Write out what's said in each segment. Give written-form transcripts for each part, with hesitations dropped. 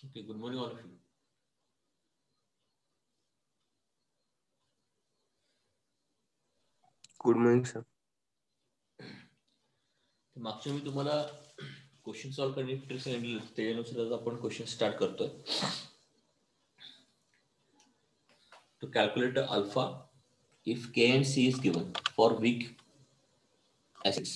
Okay, good morning all of you. Good morning sir. मागच्या मी तुम्हाला question solve करण्याची trick सांगितली, त्याच्यानुसार आपण क्वेश्चन स्टार्ट करतोय. To calculate alpha if K and C is given for weak acids.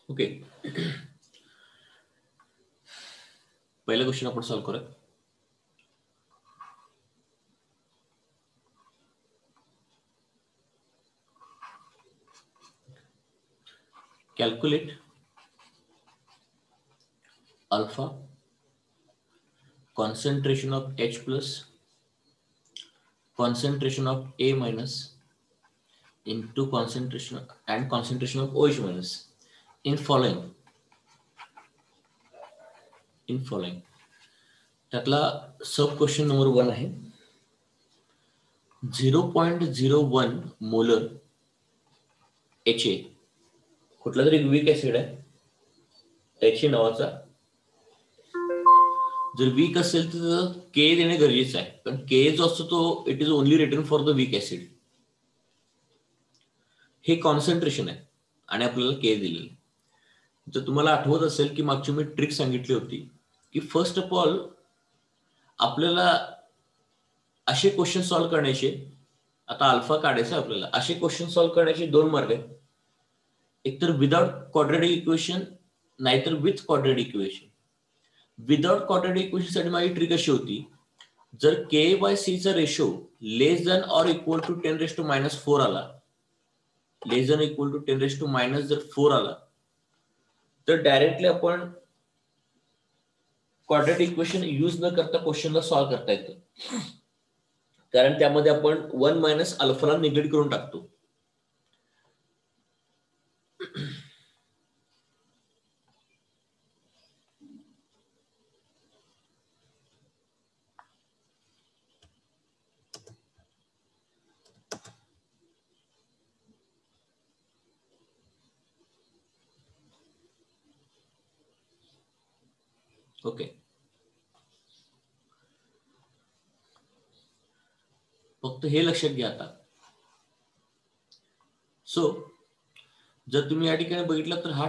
Okay, पहिला question आपण solve करूया. Calculate alpha concentration of H plus concentration of A minus into concentration of OH minus in following. त्यातला सब question number 1 आहे. 0.01 molar HA कुठला तरी weak acid आहे HA नावाचा. जर वीक असेल तर के देणे गरजेचं आहे, कारण के जो असतो तो it is only written for the weak acid. हे कॉन्सन्ट्रेशन आहे आणि आपल्याला के दिलेलं. जर तुम्हाला आठवत असेल की मागची मी ट्रिक सांगितली होती की फर्स्ट ऑफ ऑल आपल्याला असे क्वेश्चन सॉल्व्ह करण्याचे, आता अल्फा काढायचा आपल्याला, असे क्वेश्चन सॉल्व्ह करण्याचे 2 मार्ग आहेत. एकतर विदाउट क्वाड्रॅटिक इक्वेशन नाहीतर with quadratic equation. Without quadratic equation साठी माझी ट्रिक अशी होती, जर के बाय सी चा ratio less than or equal to 10⁻⁻⁴ आला, लेस दॅन इक्वल टू 10⁻⁴ आला तर डायरेक्टली आपण क्वाड्रॅटिक इक्वेशन यूज न करता क्वेश्चनला सॉल्व्ह करता येतं, कारण त्यामध्ये आपण 1 मायनस अल्फाला निगेट करून टाकतो. ओके, फक्त हे लक्षात घ्या आता. सो जर तुम्ही या ठिकाणी बघितलं तर हा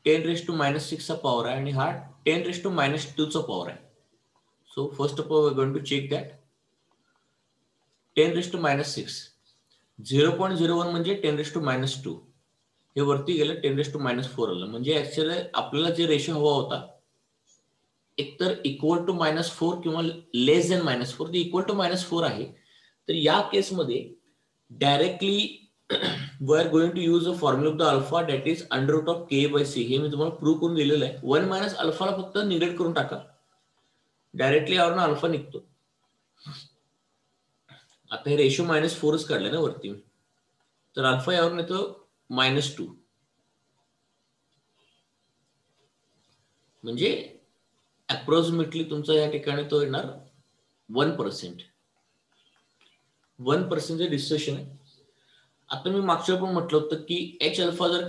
10⁻⁻⁶ चा पॉवर आहे आणि हा 10⁻⁻² चा पॉवर आहे. So first of all we going to check that 10⁻⁻⁶. 0.01 म्हणजे 10⁻². हे वरती गेलं 10⁻⁴ आलं. म्हणजे ऍक्च्युअली आपल्याला जे रेशो हवा होता एकतर इक्वल टू -4 किंवा लेस दॅन -4, ते इक्वल टू -4 आहे. तर या केसमध्ये directly we are going to use a formula of the alpha that is √k/c. हे मी तुम्हाला प्रूव्ह करून दिलेलं आहे. 1 मायनस अल्फाला फक्त निगेट करून टाका, डायरेक्टली यावरून अल्फा निघतो. आता हे रेशो -4च काढले ना वरती, तर अल्फा यावरून येतो -2. म्हणजे अप्रॉक्सिमेटली तुमचा या ठिकाणी तो येणार 1%. 1% डिस्टोर्शन आहे. आता मी मागच्या पण म्हटलं होतं की H अल्फा जर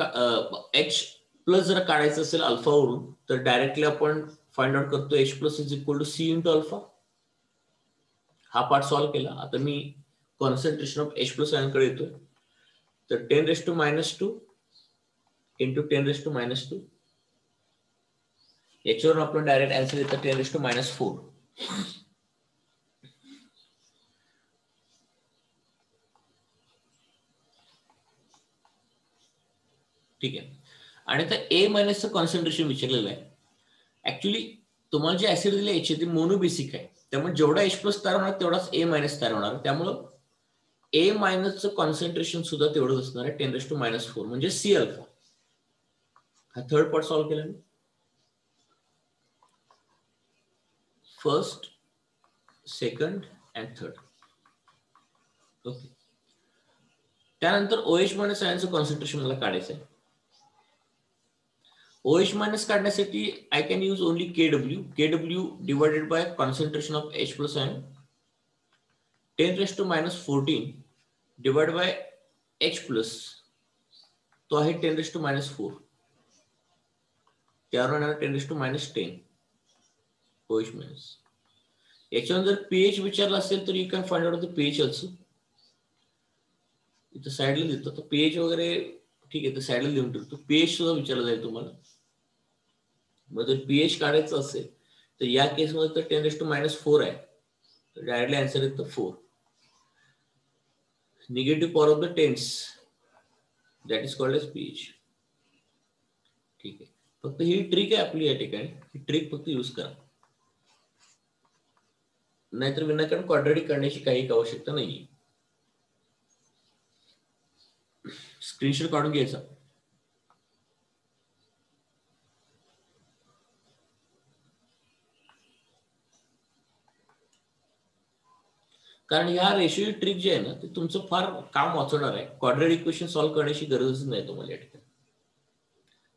H प्लस जर काढायचं असेल अल्फावरून तर डायरेक्टली आपण फाइंड आउट करतो H plus is equal to C into alpha. हा पार्ट सॉल्व्ह केला. आता मी कॉन्सन्ट्रेशन ऑफ H प्लस आयनकडे येतोय. तर 10⁻² इंटू 10⁻², याच्यावरून आपण डायरेक्ट आन्सर येतं 10⁻⁴. ठीक आहे. आणि आता A मायनसचं कॉन्सन्ट्रेशन विचारलेलं आहे. ऍक्च्युली तुम्हाला जे ऍसिड दिले एच ते मोनोबेसिक आहे, त्यामुळे जेवढा H प्लस तयार होणार तेवढाच A मायनस तयार होणार, त्यामुळं A मायनसचं कॉन्सन्ट्रेशन सुद्धा तेवढंच असणार आहे 10⁻⁴ म्हणजे C अल्फा. हा थर्ड पार्ट सॉल्व्ह केला मी. First, second and third. Okay. त्यानंतर OH मायनस आयनचं कॉन्सन्ट्रेशन मला काढायचं आहे. OH मायनस काढण्यासाठी I can use only KW divided by concentration of H plus ion 10⁻⁴ divide by H plus, तो आहे 10⁻⁴. त्यावर येणार 10⁻⁻10 OH मायनस. याच्यावर जर pH विचारला असेल तर you can find out the pH also. इथं साईडला देतो तर pH वगैरे ठीक आहे, तर साईडला लिहून ठेवतो. pH सुद्धा विचारला जाईल तुम्हाला. मग जर pH काढायचं असेल तर या केसमध्ये तर 10⁻⁴ आहे, तर डायरेक्टली आन्सर येतं 4. Negative power of the tens, that is called as pH. ठीक आहे, फक्त ही ट्रिक आहे आपली या ठिकाणी, ही ट्रिक फक्त यूज करा, नाहीतर विनाकारण क्वाड्रॅटिक करण्याची काही आवश्यकता नाही. स्क्रीनशॉट काढून घ्यायचा. कारण ह्या रेशिओ ट्रिक जे आहे ना, ते तुमचं फार काम वाचवणार आहे. क्वाड्रॅटिक इक्वेशन सॉल्व्ह करण्याची गरजच नाही तुम्हाला या ठिकाणी.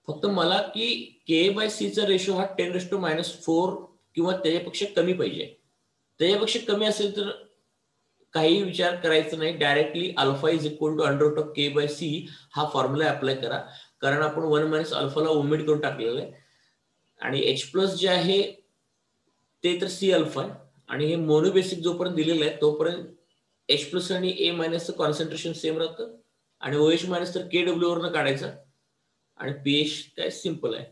फक्त मला की K/C चा रेशो हा 10⁻⁴ किंवा त्याच्यापेक्षा कमी पाहिजे. त्याच्यापेक्षा कमी असेल तर काही विचार करायचा नाही, directly alpha is equal to √K/C हा फॉर्म्युला अप्लाय करा. कारण आपण 1 - अल्फाला ओमिट करून टाकलेलं आहे आणि H प्लस जे आहे ते तर C अल्फा आहे आणि हे मोनोबेसिक जोपर्यंत दिलेलं आहे तोपर्यंत H प्लस आणि A मायनसचं कॉन्सन्ट्रेशन सेम राहतं आणि OH मायनस तर KW वरनं काढायचं आणि pH काय सिंपल आहे.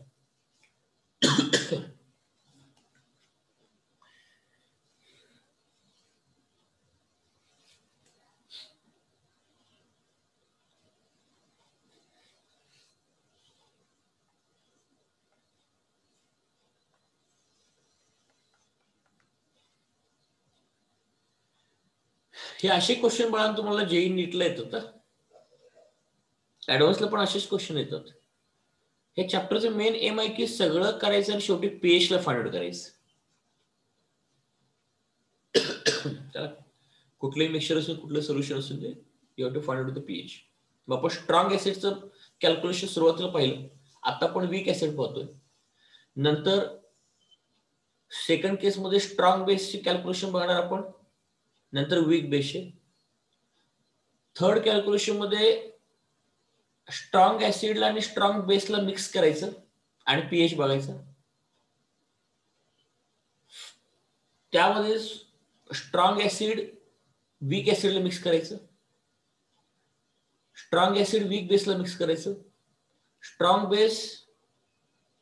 हे असे क्वेश्चन बाळा तुम्हाला JEE नीटला येतात, ऍडव्हान्सला पण असेच क्वेश्चन येतात. हे चॅप्टरचं मेन एम आहे की सगळं करायचं आणि शेवटी pH ला फाइंड आउट करायचं. कुठलंही मिक्सचर असेल, कुठलं सोल्युशन असेल, ते you have to find out the pH. मग आपण स्ट्रॉंग ऍसिडचं कॅल्क्युलेशन सुरुवातीला पाहिलं, आता आपण वीक ऍसिड पाहतोय. नंतर सेकंड केस मध्ये स्ट्रॉंग बेसची कॅल्क्युलेशन बघणार आपण, नंतर वीक बेसचे. थर्ड कॅल्क्युलेशन मध्ये स्ट्रॉंग ऍसिडला आणि स्ट्रॉंग बेसला मिक्स करायचं आणि pH बघायचं. त्यामध्ये स्ट्रॉंग ऍसिड वीक ऍसिडला मिक्स करायचं, स्ट्रॉंग ऍसिड वीक बेसला मिक्स करायचं, स्ट्रॉंग बेस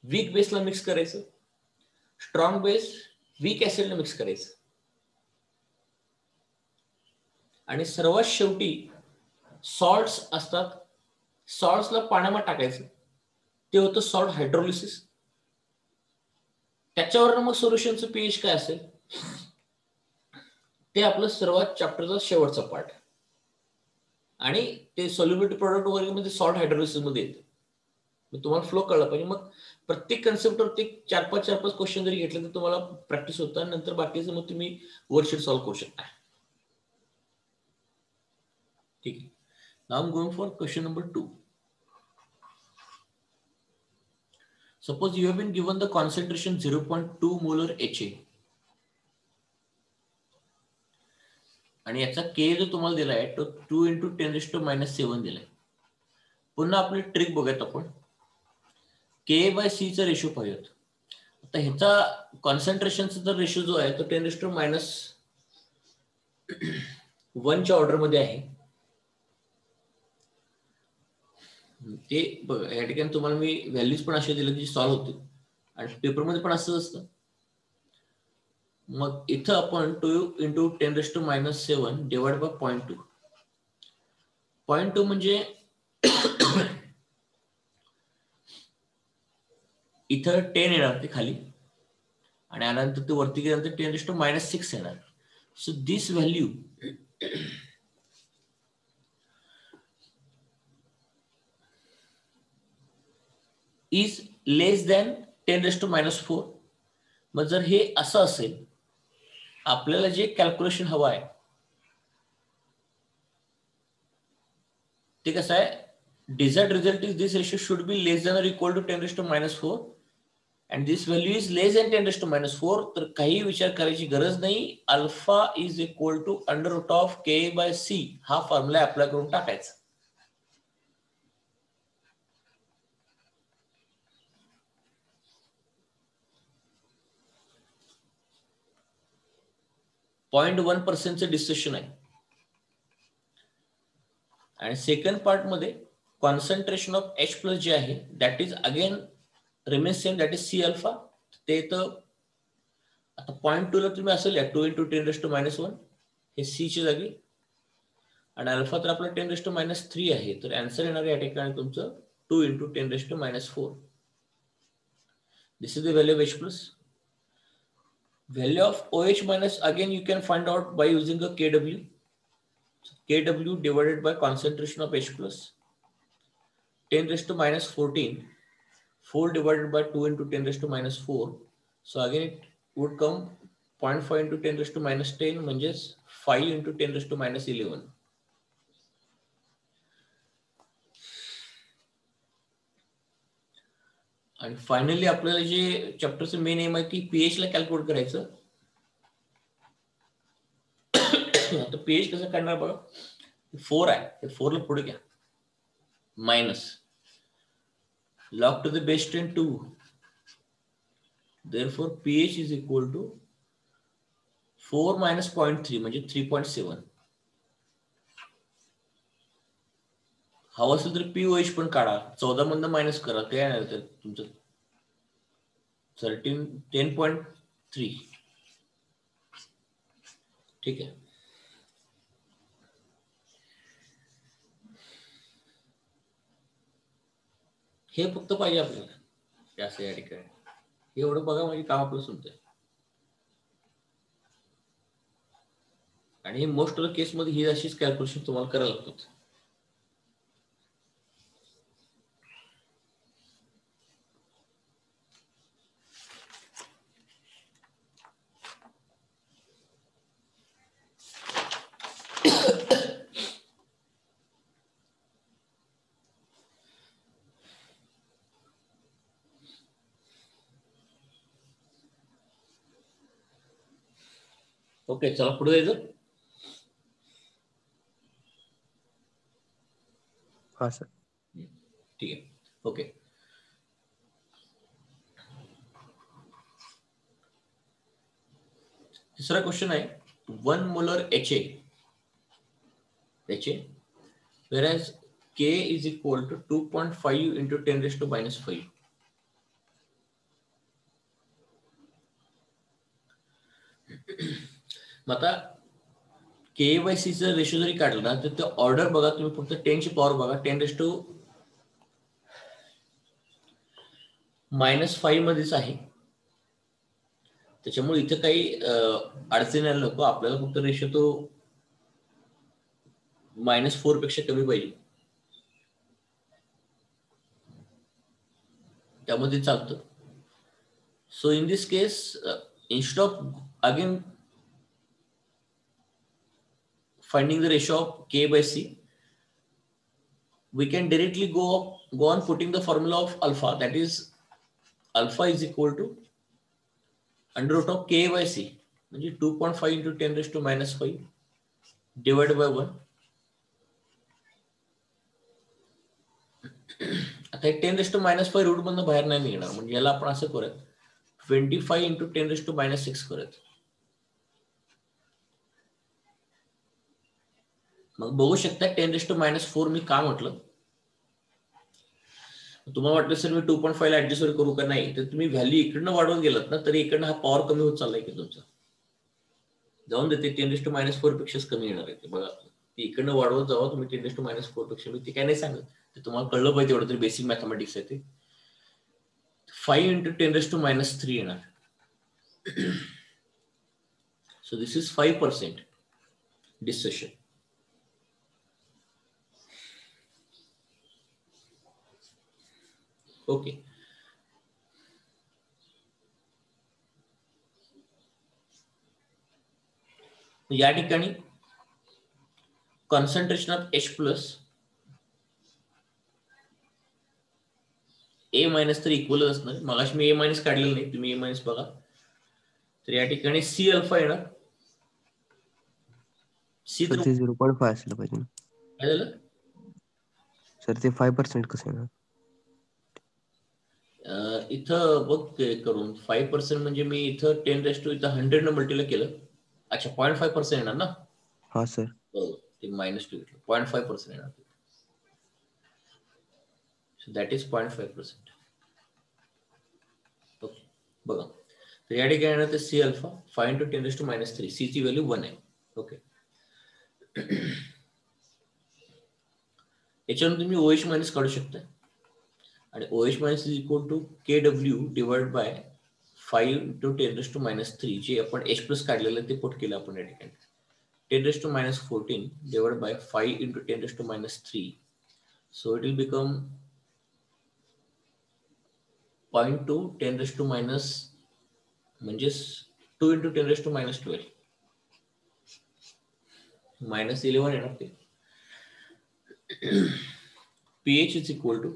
वीक बेसला मिक्स करायचं, स्ट्रॉंग बेस वीक ऍसिडला मिक्स करायचं आणि सर्वात शेवटी सॉल्ट्स असतात, सॉल्ट्सला पाण्यामध्ये टाकायचं, ते होतं सॉल्ट हायड्रोलिसिस. त्याच्यावर मग सोल्युशनचं pH काय असेल ते आपलं सर्वात चॅप्टरचा शेवटचा पार्ट आणि ते सॉल्युबिलिटी प्रोडक्ट वगैरे मध्ये सॉल्ट हायड्रोलिसिस मध्ये येते. मग तुम्हाला फ्लो कळला पाहिजे. मग प्रत्येक कन्सेप्टवरती 4-5 क्वेश्चन जरी घेतले तर तुम्हाला प्रॅक्टिस होतं आणि नंतर बाकीचं मग तुम्ही वर्कशीट सॉल्व्ह करू शकता. ठीक आहे. Now I am going for question number 2. Suppose you have been given the concentration 0.2 molar HA आणि याचा K जो तुम्हाला दिलाय तो 2 × 10⁻⁷ दिलाय. पुन्हा आपली ट्रिक बघूयात आपण. K/C चा रेशो पाहूयात. आता ह्याचा कॉन्सन्ट्रेशनचा जर रेशो जो आहे तो 10⁻⁴ च्या ऑर्डर मध्ये आहे. ते बघा या ठिकाणी तुम्हाला मी व्हॅल्यूज पण असे दिले की सॉल्व्ह होते आणि पेपरमध्ये पण असंच असतं. मग इथं आपण 2 × 10⁻⁷ डिवाइड बाय 0.2. 0.2 म्हणजे इथं 10 येणार ते खाली आणि यानंतर ते वरती गेल्यानंतर 10⁻⁶ येणार. So this value is less than 10⁻⁴. मग जर हे असं असेल, आपल्याला जे कॅल्क्युलेशन हवं आहे ते कसं आहे, desired result is this ratio should be less than or equal to 10⁻⁴, and this value is less than 10⁻⁴. तर काही विचार करायची गरज नाही. Alpha is equal to √k/c हा फॉर्म्युला अप्लाय करून टाकायचा. .1% डिस्कशन आहे. आणि सेकंड पार्ट मध्ये कॉन्सन्ट्रेशन ऑफ H+ जे आहे that is again remains same, that is C alpha. ते तर आता 0.2 ला तुम्ही असेल 2 × 10⁻⁴ हे C ची जागी, आणि अल्फा तर आपला 10⁻³ आहे. तर आन्सर येणार या ठिकाणी तुमचं 2 × 10⁻⁴. This is the value of H+. Value of OH minus again you can find out by using a Kw. Kw divided by concentration of H plus 10⁻⁴. 4 divided by 2 × 10⁻⁴. So again it would come 0.5 × 10⁻10 म्हणजेच 5 × 10⁻11. आणि finally आपल्याला जे चॅप्टरचं main M आहे की pH ला calculate करायचं. आता pH कसं करणार बघा, 4 आहे, ते 4 ला पुढे घ्या, minus log to the base 10 2. Therefore pH is equal to 4 - 0.3 म्हणजे 3.7. हवं असेल तर पीओएच पण काढा, 14 मधनं मायनस करा, काय येणार तर तुमचं 10.3. ठीक आहे. हे फक्त पाहिजे आपल्याला असं या ठिकाणी, हे एवढं बघा म्हणजे काम आपलं सुनतंय. आणि मोस्ट ऑफ द केस मध्ये ही अशीच कॅल्क्युलेशन तुम्हाला करायला लागतात. ओके, चला पुढे जायचं. हा सर, ठीक आहे. ओके, तिसरा क्वेश्चन आहे 1 molar HA whereas K is equal to 2.5 × 10⁻⁵. मग आता के/सी चं रेशो जरी काढलं ना तर ते ऑर्डर बघा तुम्ही, फक्त 10 ची पॉवर बघा, 10⁻⁵ मध्येच आहे. त्याच्यामुळे इथे काही अडचण यायला नको. आपल्याला फक्त रेशो तो -4 पेक्षा कमी पाहिजे, त्यामध्ये चालतं. So in this case instead of again finding the ratio of K/C, we can directly go on putting the formula of alpha, that is alpha is equal to √K/C म्हणजे 2.5 × 10⁻⁵ divided by 1. आता हे 10⁻⁵ route मधनं बाहेर नाही निघणार, म्हणजे याला आपण असं करूयात 25 × 10⁻⁶ करूयात. मग बघू शकता 10⁻⁴ मी का म्हटलं. तुम्हाला वाटलं सर मी 2.5 ला ऍडजस्ट करू का, नाही तर तुम्ही व्हॅल्यू इकडनं वाढवत गेलात ना तरी इकडनं हा पॉवर कमी होत चाललाय की तुमचा, जाऊन देते 10⁻⁴ पेक्षाच कमी येणार आहे. बघा ती इकडनं वाढवत जावा तुम्ही 10⁻⁴ पेक्षा, मी ते काय नाही सांगत, ते तुम्हाला कळलं पाहिजे, एवढं तरी बेसिक मॅथमॅटिक्स आहे ते. 5 × 10⁻³ येणार. So this is 5% discussion. Okay. या ठिकाणी concentration of H plus A minus तर इक्वल असणार. मगाशी मी A मायनस काढलेलं नाही, तुम्ही A मायनस बघा. तर या ठिकाणी C अल्फा येणार. C तर 0.5 असलं पाहिजे. काय झालं सर ते 5% कसं येणार? इथं बघ करून 5% म्हणजे मी इथं 10 इथं 100 न मल्टीला केलं. अच्छा 0.5% येणार ना. हा सर. ते -2 घेतलं 0.5% येणार. So that is 0.5%. ओके बघा. तर या ठिकाणी येणार ते C अल्फा 5 × 10⁻³ C ची व्हॅल्यू 1 आहे. ओके. याच्यावरून तुम्ही OH मायनस काढू शकता आणि OH minus is equal to KW divide by 5 × 10⁻³ जे आपण H प्लस काढलेलं ते पुट केलं आपण या ठिकाणी 10⁻14 divided by 5 × 10⁻3. So it will become 0.2 10⁻, म्हणजेच 2 × 10⁻12 -11 येणार ते. pH इज इक्वल टू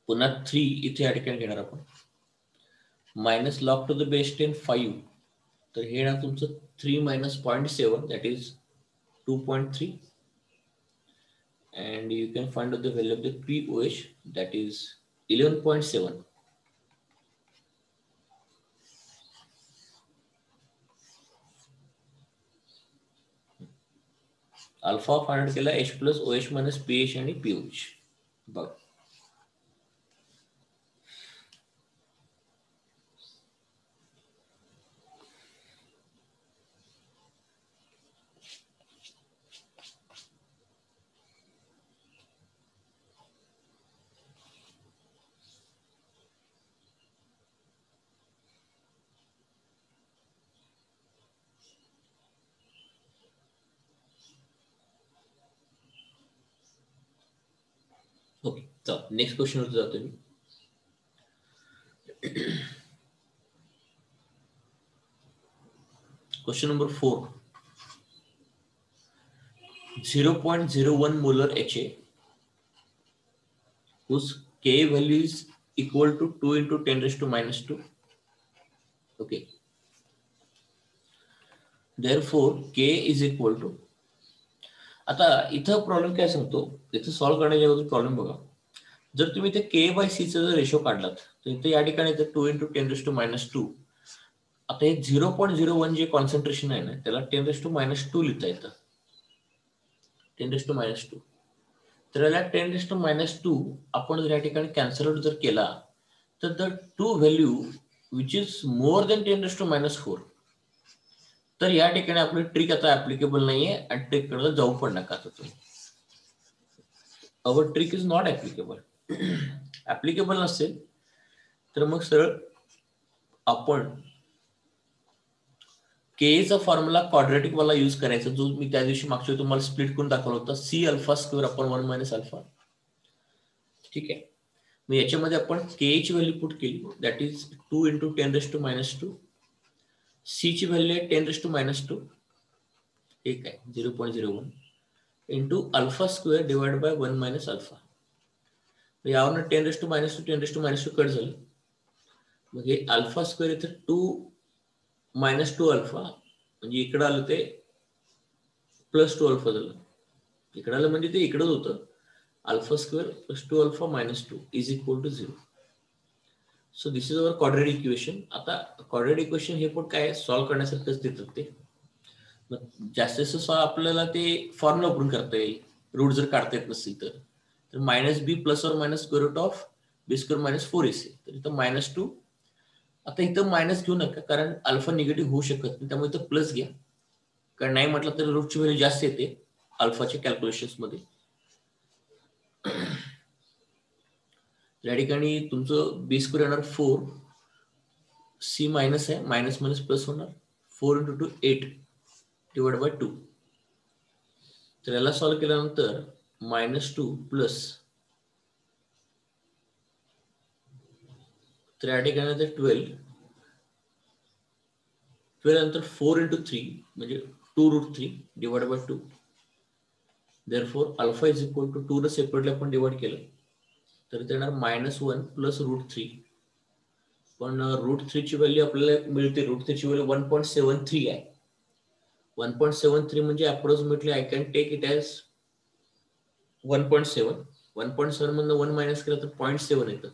पुन्हा 3 इथे या ठिकाणी घेणार आपण minus log to the base 10 5. तर हे येणार तुमचं 3 - 0.7 that is 2.3 and you can find out the value of the pOH that is 11.7. Alpha find केला H plus OH minus pH आणि pOH. बघ ओके. चल नेक्स्ट क्वेश्चन वर जातो मी. Question number 4. 0.01 molar HA whose K value is equal to 2 × 10⁻². Okay. Therefore K is equal to. आता इथं problem काय सांगतो, इथं सॉल्व्ह करण्याच्या अगोदर प्रॉब्लेम बघा. जर तुम्ही ते K/C चा जर रेशो काढलात तर इथे या ठिकाणी 2 × 10⁻². आता हे 0.01 जे कॉन्सन्ट्रेशन आहे ना त्याला 10⁻² लिहिता येतं. 10⁻². तर याला 10⁻² आपण जर या ठिकाणी कॅन्सल आउट जर केला तर the two value which is more than 10⁻⁴. तर या ठिकाणी आपली ट्रिक आता ऍप्लिकेबल नाहीये आणि ट्रिक कडे जाऊ पण नका तुम्ही. Our trick is not applicable. Applicable नसेल तर मग सरळ आपण केचा फॉर्म्युला क्वाड्रेटिक वाला यूज करायचा जो मी त्या दिवशी मागच्या तुम्हाला स्प्लिट करून दाखवला होता C alpha square upon 1 - alpha. ठीक आहे. मग याच्यामध्ये आपण के ची व्हॅल्यू पुट केली दॅट इज 2 × 10⁻². C ची व्हॅल्यू आहे 10⁻². ठीक आहे 0.01 into alpha square divide by 1 - alpha. यावरनं 10⁻², 10⁻² कट झालं. मग हे अल्फा स्क्वेअर इथे 2 - 2 अल्फा म्हणजे इकडं आलं ते +2 अल्फा झालं. इकडं आलं म्हणजे ते इकडंच होतं. Alpha square + 2 alpha - 2 is equal to 0. So this is our quadratic equation. आता क्वाड्रेटिक इक्वेशन हे पण काय सॉल्व्ह करण्यासारखंच देतात ते. मग जास्तीत जास्त आपल्याला ते फॉर्म्युला वापरून करता येईल. रूट जर काढता येत नसेल तर -b ± (b²- -4ac). तर इथं -2. आता इथं मायनस घेऊ नका कारण अल्फा निगेटिव्ह होऊ शकत नाही, त्यामुळे इथं प्लस घ्या. कारण नाही म्हटलं तर रूटची व्हॅल्यू जास्त येते अल्फाच्या कॅल्क्युलेशन्स मध्ये. या ठिकाणी तुमचं b² येणार 4, सी मायनस आहे, मायनस मायनस प्लस होणार, 4 × 2 8 डिवाइड बाय 2. तर याला सॉल्व्ह केल्यानंतर -2 प्लस, तर या ठिकाणी ते 12 नंतर 4 × 3 म्हणजे 2√3 divide by 2. Therefore alpha is equal to 2 ला सेपरेटली आपण डिवाइड केलं तर ते येणार -1 प्लस √3. पण √3 ची व्हॅल्यू आपल्याला मिळते, √3 ची व्हॅल्यू 1.73 आहे. 1.73 म्हणजे approximately I can take it as 1.7. 1.7 मधनं 1 मायनस केलं तर 0.7 येतं.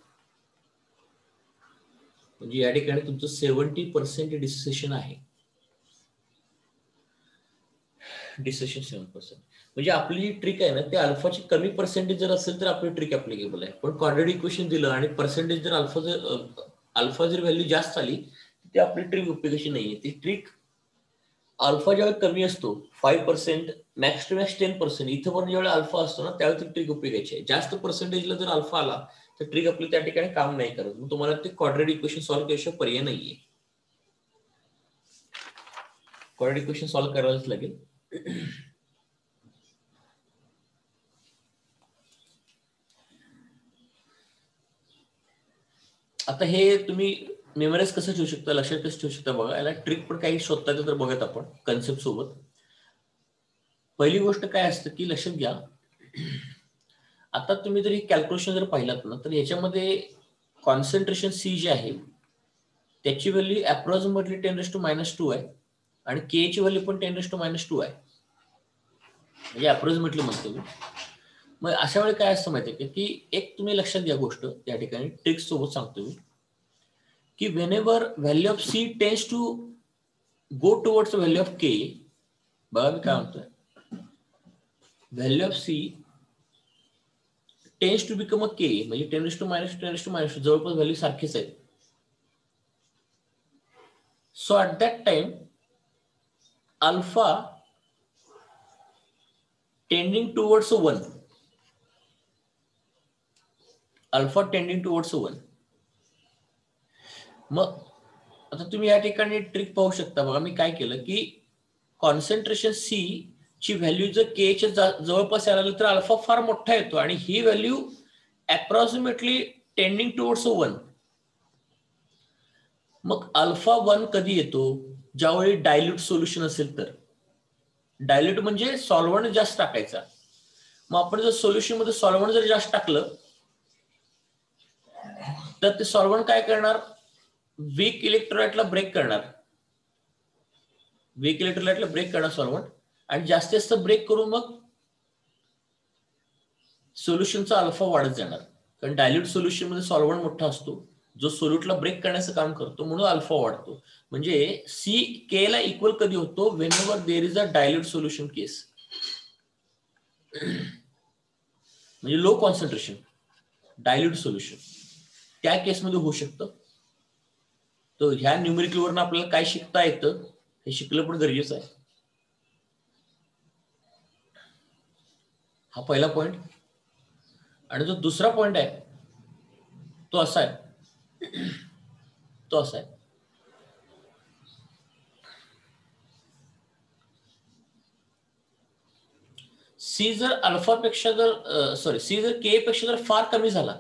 म्हणजे या ठिकाणी तुमचं 70% डिसिसेशन आहे. डिसिसेशन 7%. म्हणजे आपली जी ट्रिक आहे ना, ते अल्फाची कमी पर्सेंटेज जर असेल तर आपली ट्रिक ऍप्लिकेबल आहे. पण क्वाड्रॅटिक इक्वेशन दिलं आणि पर्सेंटेज जर अल्फा जर व्हॅल्यू जास्त आली ती आपली ट्रिक उपयोगाची नाहीये. ती ट्रिक अल्फा ज्यावेळी कमी असतो 5%, मॅक्स टू मॅक्स 10%, इथं पण ज्यावेळी अल्फा असतो ना त्यावेळी ती ट्रिक उपयोगाची आहे. जास्त पर्सेंटेजला जर अल्फा आला तर ट्रिक आपली त्या ठिकाणी काम नाही करत. मग तुम्हाला ते क्वाड्रॅटिक इक्वेशन सॉल्व्ह केल्याशिवाय पर्याय नाहीये. क्वाड्रॅटिक इक्वेशन सॉल्व्ह करायलाच लागेल. आता हे तुम्ही मेमराईज कसं ठेवू शकता, लक्षात कसं ठेवू शकता बघा. याला ट्रिक पण काही शोधता येतं तर बघत आपण कन्सेप्ट सोबत. पहिली गोष्ट काय असतं की लक्षात घ्या, आता तुम्ही जर ही कॅल्क्युलेशन जर पाहिलात ना तर याच्यामध्ये कॉन्सन्ट्रेशन सी जे आहे त्याची व्हॅल्यू अप्रॉक्सिमेटली 10⁻² आहे आणि के ची व्हॅल्यू पण 10⁻² आहे. म्हणजे अप्रॉक्सिमेटली म्हणतो मी. मग अशा वेळी काय असतं माहितीये की एक तुम्ही लक्षात घ्या गोष्ट या ठिकाणी ट्रिक्स सोबत सांगतो मी की whenever value of C tends to go towards value of K. बघा मी काय म्हणतोय, value of C tends to become a K म्हणजे 10⁻², जवळपास व्हॅल्यू सारखीच आहेत. So at that time alpha tending towards 1, alpha tending towards 1. मग आता तुम्ही या ठिकाणी ट्रिक पाहू शकता बघा. मी काय केलं की कॉन्सन्ट्रेशन सी ची व्हॅल्यू जर के च्या जवळपास यायला तर अल्फा फार मोठा येतो आणि ही व्हॅल्यू अप्रॉक्सिमेटली टेंडिंग टुवर्ड्स 1. मग अल्फा 1 कधी येतो, ज्यावेळी डायल्यूट सोल्युशन असेल तर. डायल्यूट म्हणजे सॉल्व्हंट जास्त टाकायचा. मग आपण जर सोल्युशन मध्ये सॉल्व्हंट जर जास्त टाकलं तर ते सॉल्व्हंट काय करणार, वीक इलेक्ट्रोलाइटला ब्रेक करणार. वीक इलेक्ट्रोलाइटला ब्रेक करणार सॉल्व्हंट आणि जास्तीत जास्त ब्रेक करून मग सोल्युशनचा अल्फा वाढत जाणार. कारण डायल्यूट सोल्युशन मध्ये सॉल्व्हंट मोठा असतो जो सोल्यूटला ब्रेक करण्याचं काम करतो, म्हणून अल्फा वाढतो. म्हणजे सी के ला इक्वल कधी होतो, whenever there is a dilute solution case. म्हणजे लो कॉन्सन्ट्रेशन डायल्यूट सोल्युशन त्या केसमध्ये होऊ शकतं. तर ह्या न्यूमेरिकलवरून आपल्याला काय शिकता येतं हे शिकलं पण गरजेचं आहे. हा पहिला पॉइंट. आणि जो दुसरा पॉइंट आहे तो असा आहे, सी जर अल्फापेक्षा जर सी जर के पेक्षा जर फार कमी झाला,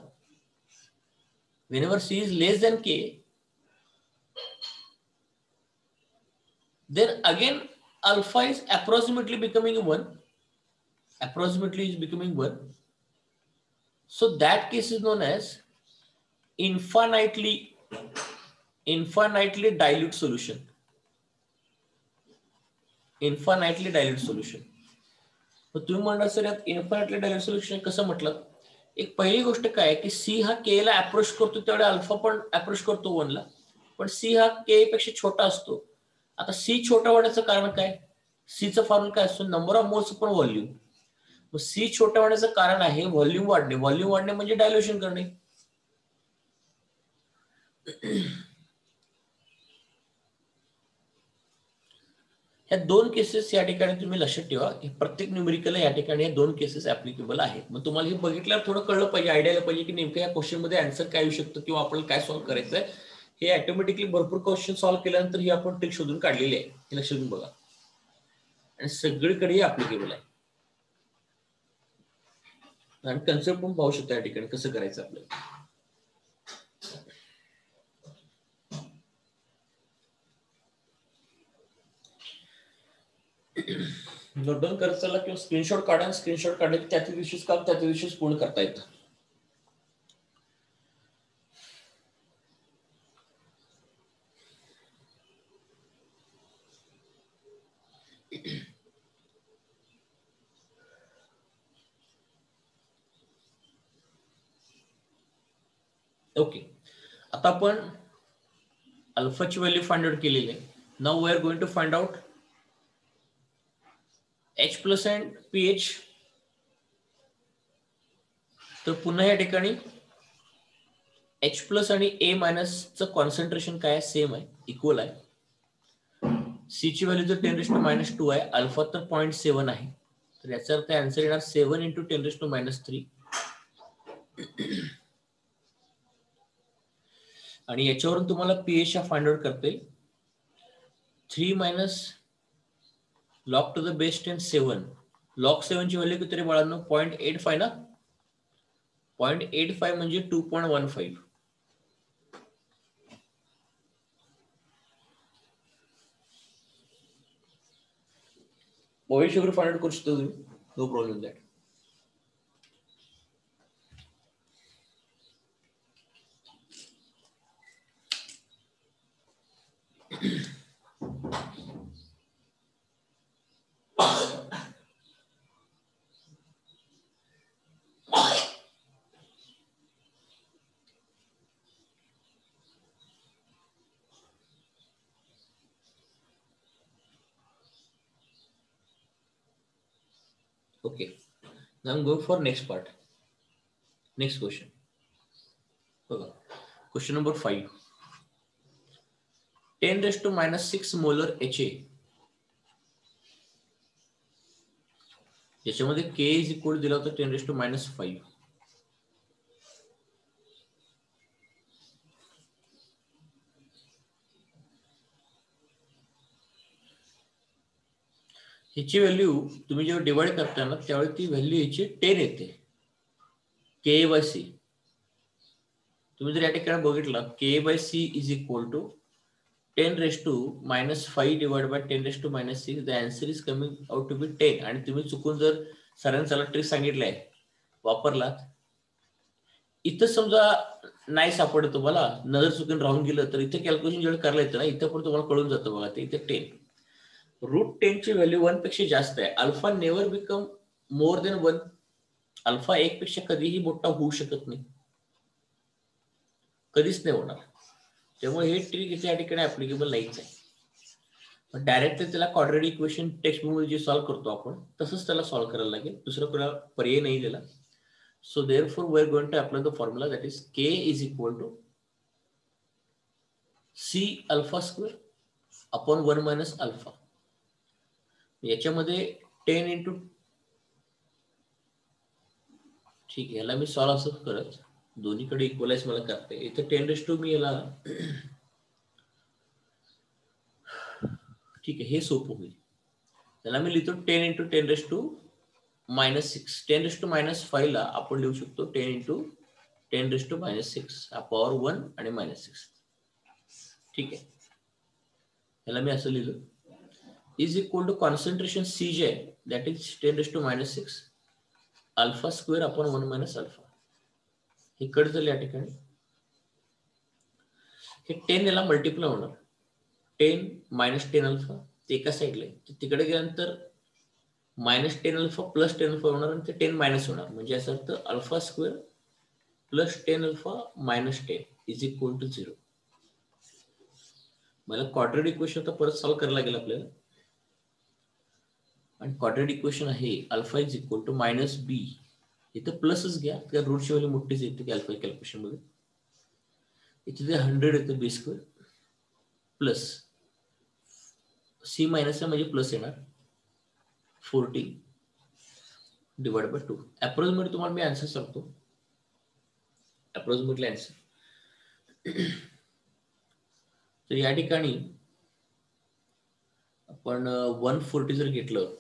whenever c is less than k, then again alpha is approximately becoming 1. So that case is known as infinitely dilute solution. Infinitely dilute solution. तर तुम्ही म्हणणार सर यात इन्फायनाइटली डायल्यूट सोल्युशन कसं म्हटलं. एक पहिली गोष्ट काय की सी हा के ला अप्रोच करतो तेवढे अल्फा पण अप्रोच करतो 1 ला, पण सी हा के पेक्षा छोटा असतो. आता सी छोटा होण्याचं कारण काय, सीचं फॉर्म्युला काय असतो, नंबर ऑफ मोल्स पण व्हॉल्यूम. मग सी छोटा होण्याचं कारण आहे व्हॉल्यूम वाढणे. व्हॉल्यूम वाढणे म्हणजे डायल्युशन करणे. ह्या दोन केसेस या ठिकाणी तुम्ही लक्षात ठेवा की प्रत्येक न्यूमेरिकल या ठिकाणी या दोन केसेस ऍप्लिकेबल आहेत. मग तुम्हाला हे बघितल्यावर थोडं कळलं पाहिजे, आयडिया पाहिजे की नेमकं या क्वेश्चन मध्ये आन्सर काय येऊ शकतं किंवा आपल्याला काय सॉल्व्ह करायचंय. हे ऑटोमॅटिकली भरपूर क्वेश्चन सॉल्व्ह केल्यानंतर ही आपण ट्रिक शोधून काढलेली आहे, हे लक्षात घेऊन बघा. आणि सगळीकडे ऍप्लिकेबल आहे. आणि कन्सेप्ट पण पाहू शकता या ठिकाणी कसं करायचं आपल्याला. नोट डाऊन करत चला किंवा स्क्रीनशॉट काढा. स्क्रीनशॉट काढले की त्या दिवशीच काम त्या दिवशीच पूर्ण करता येतं. ओके, आता आपण अल्फाची व्हॅल्यू फाइंड आउट केलेली आहे. Now we are going to find out H plus and pH. तर पुन्हा या ठिकाणी H प्लस आणि A मायनसचं कॉन्सन्ट्रेशन काय आहे, सेम आहे, इक्वल आहे. C ची व्हॅल्यू जर 10⁻² आहे, अल्फा तर 0.7 आहे, तर याचा अर्थ आन्सर येणार 7 × 10⁻³ आणि याच्यावरून तुम्हाला pH हा फाइंड आउट करता येईल. 3 - log to the base 10 7. log 7 ची व्हॅल्यू किती रे बाळांनो, 0.85 ना. 0.85 म्हणजे 2.15. pH वगैरे फाइंड आउट करू शकता तुम्ही, no problem that. Okay, now I'm going for next part. Next question. Okay. Question number 5. 10⁻⁻6 molar HA. याच्यामध्ये K इज इक्वल दिला होता 10⁻⁵. ह्याची व्हॅल्यू तुम्ही जेव्हा डिवाइड करता ना त्यावेळी ती व्हॅल्यू ह्याची 10 येते, K/C. तुम्ही जर या ठिकाणी बघितलं K/C is equal to 10⁻⁻5 divide by 10⁻⁻6. The answer is coming out to be 10. आणि तुम्ही चुकून जर सरांचा ट्रिक सांगितलाय वापरला, इथं समजा नाही सापडत तुम्हाला, नजर चुकून राहून गेलं, तर इथे कॅल्क्युलेशन जेवढं करायला येतं ना, इथं पण तुम्हाला कळून जातं बघा. ते इथे 10 √10 ची व्हॅल्यू 1 पेक्षा जास्त आहे. Alpha never become more than 1. Alpha 1 पेक्षा कधीही मोठा होऊ शकत नाही, कधीच नाही होणार. त्यामुळे हे ट्रिक इथे या ठिकाणी ऍप्लिकेबल नाहीच आहे. डायरेक्ट त्याला क्वाड्रॅटिक इक्वेशन टेक्स्ट बुक मध्ये जे सॉल्व्ह करतो आपण तसंच त्याला सॉल्व्ह करायला लागेल, दुसरा कोणा पर्याय नाही दिला. So therefore we are going to apply the formula that is K is equal to C α² upon 1 - alpha. याच्यामध्ये 10 × ठीक आहे, याला मी सॉल्व्ह असं करत दोन्हीकडे इक्वलाइज मला करते. इथे 10⁻⁻ मी याला ठीक आहे, हे सोपं होईल. त्याला मी लिहितो 10 × 10⁻⁻6. 10⁻⁻5 ला आपण लिहू शकतो 10 × 10⁻⁻6 हा पॉवर 1 आणि -6. ठीक आहे, याला मी असं लिहिलं is equal to concentration CJ that is 10⁻⁻6 α² upon 1 - alpha. हे कट झालं या ठिकाणी. हे 10 याला मल्टिप्लाय होणार, 10 - 10 अल्फा ते एका साईडला आहे, तिकडे गेल्यानंतर -10 अल्फा प्लस 10 अल्फा होणार आणि ते 10 मायनस होणार. म्हणजे याचा अर्थ α² plus 10 alpha minus 10 is equal to 0. मला क्वाड्रॅटिक इक्वेशन तर परत सॉल्व्ह करायला लागेल आपल्याला. आणि क्वाड्रॅटिक इक्वेशन आहे alpha is equal to -b. इथं प्लसच घ्या, त्या रूटची व्हॅल्यू मोठीच येते की अल्फा कॅल्क्युलेशन मध्ये. इथे ते 100 येतं b² प्लस C मायनस म्हणजे प्लस येणार 40 डिवाइड बाय 2. अप्रॉक्सिमेट तुम्हाला मी आन्सर सांगतो. अप्रॉक्सिमेटली आन्सर तर या ठिकाणी आपण 140 जर घेतलं,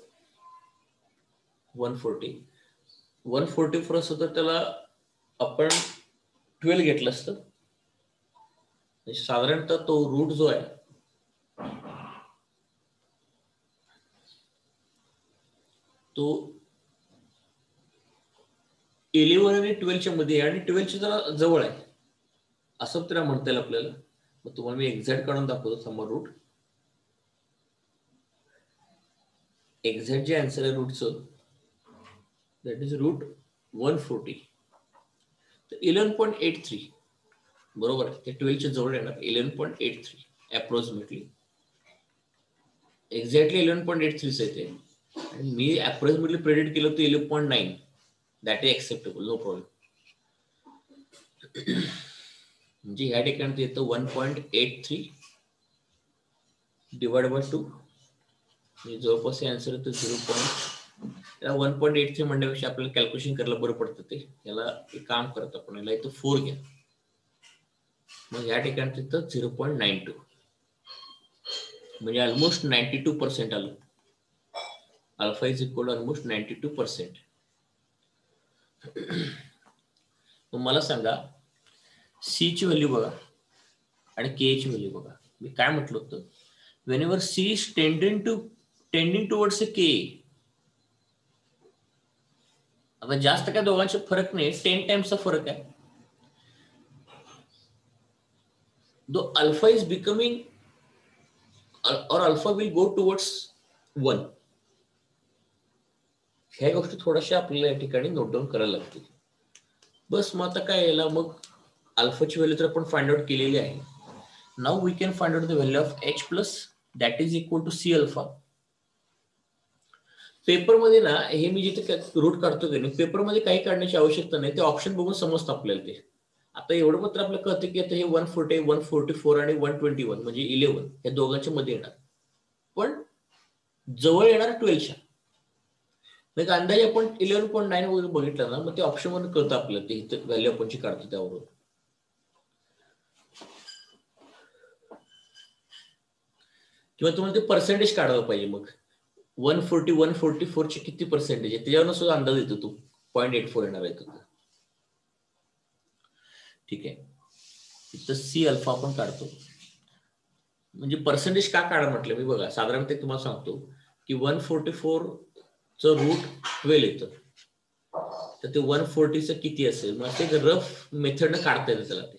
144 असतं तर त्याला आपण 12 घेतलं असतं. म्हणजे साधारणतः तो रूट जो आहे तो 11 आणि 12च्या मध्ये आणि 12च्या जरा जवळ आहे असं त्याला म्हणता येईल आपल्याला. मग तुम्हाला मी एक्झॅक्ट काढून दाखवतो समोर रूट. एक्झॅक्ट जे आन्सर आहे रूटचं दॅट इज रूट 140. तर 11.83 बरोबर आहे. ते 12च्या जवळ येणार 11.83 अप्रॉक्सिमेटली. एक्झॅक्टली 11.83 आहे ते. आणि मी अप्रॉक्सिमेटली प्रेडिक्ट केलं तर 11.9. That is acceptable, no problem. म्हणजे ह्या ठिकाणी ते येतं 1.83 डिवाइड बाय 2. जवळपास आन्सर येतं 1.83 म्हणण्यापेक्षा आपल्याला कॅल्क्युलेशन करायला बरं पडतं. ते याला एक काम करत आपण याला इथं 4 घ्या. मग या ठिकाणी तिथं 0.92 म्हणजे ऑलमोस्ट 92% आलं. Alpha is equal almost 92%. मग मला सांगा सी ची व्हॅल्यू बघा आणि के ची व्हॅल्यू बघा. मी काय म्हटलं होतं, whenever C is tending towards a K. आता जास्त काय दोघांचे फरक नाही, 10 टाइम्सचा फरक आहे. दो अल्फा इज बिकमिंग और अल्फा विल गो टुवर्ड्स 1. ह्या गोष्टी थोड्याशा आपल्याला या ठिकाणी नोट डाऊन करायला लागतील. बस मग आता काय याला मग अल्फाची व्हॅल्यू तर आपण फाइंड आउट केलेली आहे. Now we can find out the value of H plus that is equal to C alpha. पेपरमध्ये ना हे मी जिथे रूट काढतो की नाही, पेपरमध्ये काही काढण्याची आवश्यकता नाही. ते ऑप्शन बघून समजतं आपल्याला ते. आता एवढं मात्र आपल्याला कळतं की आता हे 140, 144 आणि 121 म्हणजे 11 या दोघांच्या मध्ये येणार. पण जवळ येणार 12च्या. मग अंदाजे आपण 11.9 वगैरे बघितलं ना, मग ते ऑप्शन वरून कळतं आपल्याला ते इथं व्हॅल्यू आपण जी काढतो त्यावरून. किंवा तुम्हाला ते पर्सेंटेज काढायला पाहिजे. मग 140, 144 चे किती पर्सेंटेज आहे त्याच्यावर सुद्धा अंदाज येतो तो 0.84 येणार आहे. ठीक आहे. इथं C अल्फा आपण काढतो. म्हणजे पर्सेंटेज का काढा म्हटलं मी बघा, साधारणतः तुम्हाला सांगतो की 144 चं रूट 12 येतं. तर ते 140चं किती असेल, मग ते रफ मेथडनं काढता येतं त्याला. ते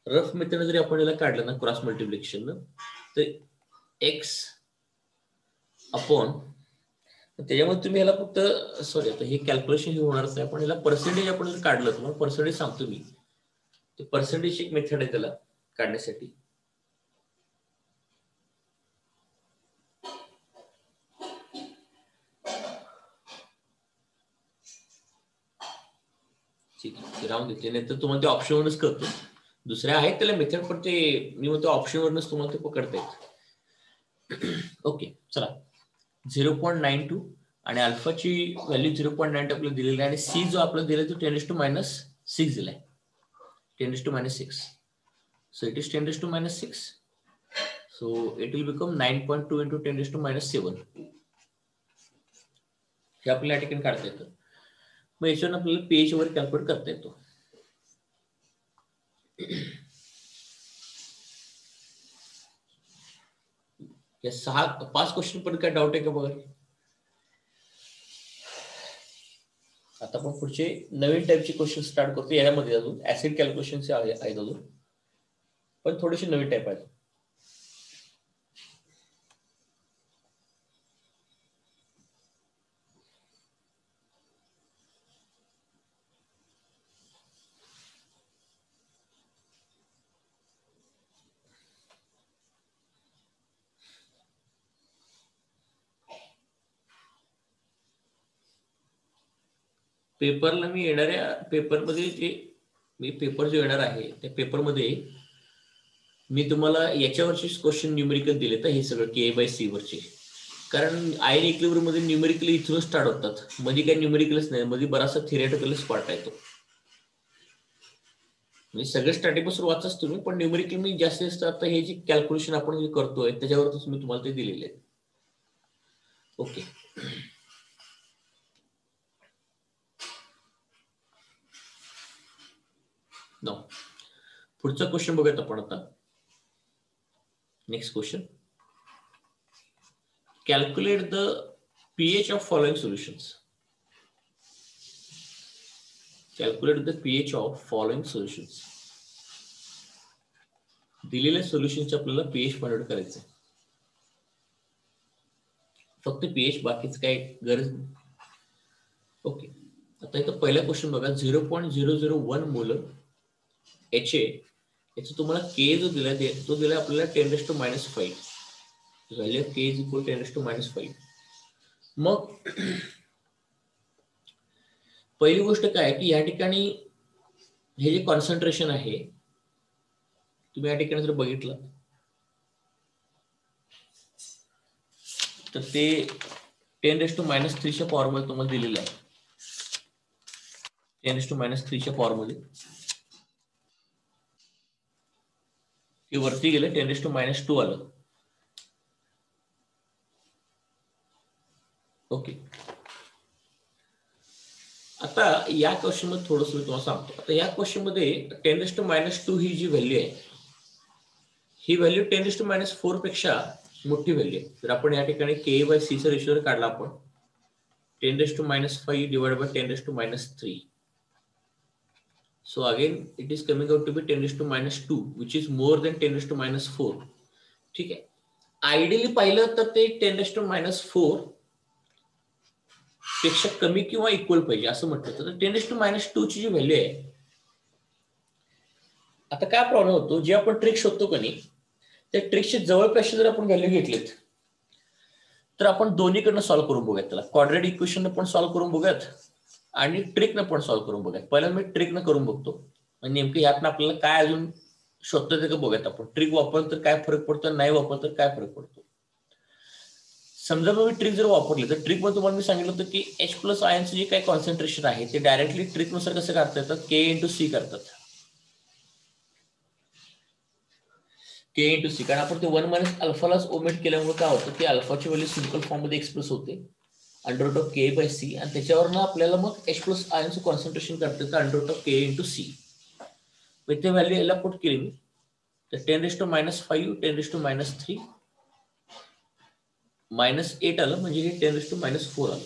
रफ मेथड जरी आपण याला काढलं ना क्रॉस मल्टिप्लिकेशन, तर x अपॉन त्याच्यामध्ये तुम्ही याला फक्त सॉरी आता हे कॅल्क्युलेशन हे होणारच नाही, पण याला पर्सेंटेज आपण जर काढलं तर मग पर्सेंटेज सांगतो मी. ते पर्सेंटेज एक मेथड आहे त्याला काढण्यासाठी. ठीक आहे, राहून देते, नाही तर तुम्हाला ते ऑप्शनवरूनच करतो. दुसऱ्या आहेत त्याला मेथड, पण ते मी म्हणतो ऑप्शनवरूनच तुम्हाला ते पकडता येत. ओके चला, 0.92 आणि अल्फाची व्हॅल्यू 0.9 आपल्याला दिलेली आहे आणि सी जो आपल्याला दिला तो 10⁻6 दिलाय. 10⁻6. So it is 10⁻6. So it will become 9.2 into 10⁻7. हे आपल्याला या ठिकाणी काढता येतं. मग याच्यावर आपल्याला पेज वर कॅल्क्युलेट करता येतो. या 5 क्वेश्चन पर्यंत काय डाऊट आहे का बघा. आता आपण पुढचे नवीन टाईपचे क्वेश्चन स्टार्ट करतो. यामध्ये अजून ऍसिड कॅल्क्युलेशनचे आहेत अजून, पण थोडेसे नवीन टाईप आहेत. पेपरला मी येणाऱ्या पेपरमध्ये जे मी पेपर जो येणार आहे त्या पेपरमध्ये मी तुम्हाला याच्यावरचे क्वेश्चन न्यूमेरिकल दिले तर हे सगळं K/C वरचे. कारण आयन इक्विलिब्रियम मध्ये न्यूमेरिकली इथून स्टार्ट होतात, मध्ये काही न्यूमेरिकलच नाही, मध्ये बराचसा थिअरेटिकलच पार्ट आहे तो. म्हणजे सगळं स्टॅटिक पासून वाचच तुम्ही, पण न्यूमेरिकली मी जास्तीत जास्त आता हे जे कॅल्क्युलेशन आपण जे करतोय त्याच्यावरच मी तुम्हाला ते दिलेले आहे. ओके. नो, पुढचा क्वेश्चन बघूयात आपण आता. Next question, calculate the pH of following solutions. Calculate the pH of following solutions. दिलेल्या सोल्युशनचे आपल्याला pH फाइंड आउट करायचं आहे. फक्त pH, बाकीच काय गरज नाही. ओके. आता इथं पहिला क्वेश्चन बघा, 0.001 मोलर HA, याचं तुम्हाला K जो दिलाय तो दिलाय आपल्याला 10⁻⁵. Value K is equal 10⁻⁵. मग पहिली गोष्ट काय की या ठिकाणी हे जे कॉन्सन्ट्रेशन आहे, तुम्ही या ठिकाणी जर बघितलं तर ते 10⁻³ च्या पॉवर मध्ये तुम्हाला दिलेलं आहे. 10⁻³ च्या पॉवर मध्ये ते वरती गेलं, 10⁻² आलं. ओके. आता या क्वेश्चन मध्ये थोडंसं मी तुम्हाला सांगतो. आता या क्वेश्चन मध्ये 10⁻² ही जी व्हॅल्यू आहे, ही व्हॅल्यू 10⁻⁴ पेक्षा मोठी व्हॅल्यू आहे. तर आपण या ठिकाणी K/C चा रेशो काढला आपण, 10⁻⁵ divided by 10⁻�3. So again it is coming out to be 10⁻², which is more than 10⁻⁴. ठीक आहे. आयडियली पाहिलं तर ते 10⁻⁴ पेक्षा कमी किंवा इक्वल पाहिजे असं म्हटलं तर 10⁻² ची जी व्हॅल्यू आहे. आता काय प्रॉब्लेम होतो, जे आपण ट्रिक शोधतो का नाही, त्या ट्रिकच्या जवळपास जर आपण व्हॅल्यू घेतलीत तर आपण दोन्हीकडनं सॉल्व्ह करून बघूयात. त्याला क्वाड्रॅटिक इक्वेशन पण सॉल्व्ह करून बघूयात आणि ट्रिकनं पण सॉल्व्ह करून बघूयात. पहिला मी ट्रिकनं करून बघतो, म्हणजे नेमकं यातनं आपल्याला काय अजून शोधतं ते का बघूयात आपण. ट्रिक वापरलं तर काय फरक पडतो, नाही वापरलं तर काय फरक पडतो. समजा मी ट्रिक जर वापरली तर ट्रिक मध्ये तुम्हाला मी सांगितलं होतं की H+ आयनचं जे काही कॉन्सन्ट्रेशन आहे ते डायरेक्टली ट्रिकनुसार कसं काढता येतात, K/C करतात. K/C, कारण आपण ते 1 - अल्फालाच ओमिट केल्यामुळे काय होतं की अल्फाची व्हॅल्यू सिंपल फॉर्म मध्ये एक्सप्रेस होते √K/C, आणि त्याच्यावरनं आपल्याला मग H+ आयनचं कॉन्सन्ट्रेशन करता येतं √K/C. इथे व्हॅल्यू याला पुट केली मी, तर 10⁻⁵, 10⁻³ -8 आलं, म्हणजे हे 10⁻⁴ आलं.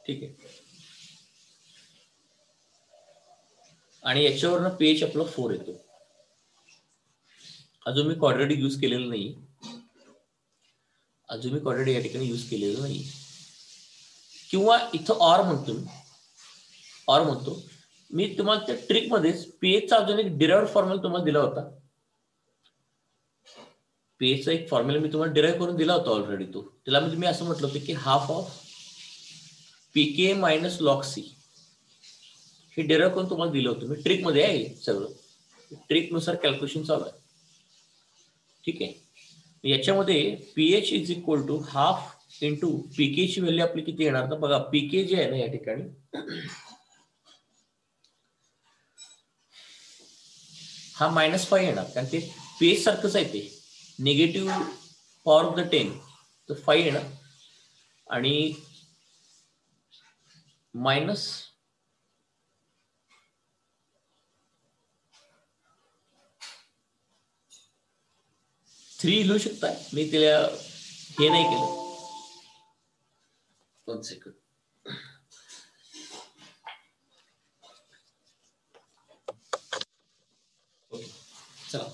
ठीक आहे. आणि याच्यावरनं pH आपला 4 येतो. अजून मी क्वाड्रॅटिक यूज केलेलं नाही, या ठिकाणी यूज केलेलं नाही. किंवा इथं ऑर म्हणतो मी तुम्हाला त्या ट्रिक मध्येच pH चा अजून एक डिराइव्ड फॉर्म्युला तुम्हाला दिला होता. pH चा एक फॉर्म्युला मी तुम्हाला डिराइव्ह करून दिला होता ऑलरेडी. तो त्याला म्हणजे मी असं म्हटलं होतं की half of pK - log C हे डिराइव्ह करून तुम्हाला दिलं होतं. मी ट्रिक मध्ये आहे, सगळं ट्रिक नुसार कॅल्क्युलेशन चालू आहे. ठीक आहे. याच्यामध्ये pH is equal to half into pK ची व्हॅल्यू आपली किती येणार, तर बघा pK जे आहे ना या ठिकाणी हा -5 येणार, कारण ते pH सारखंच आहे, ते निगेटिव्ह पॉवर ऑफ द 10, तर 5 येणार आणि -3 लिहू शकता. मी त्याला हे नाही केलं. 1 सेकंड. चला,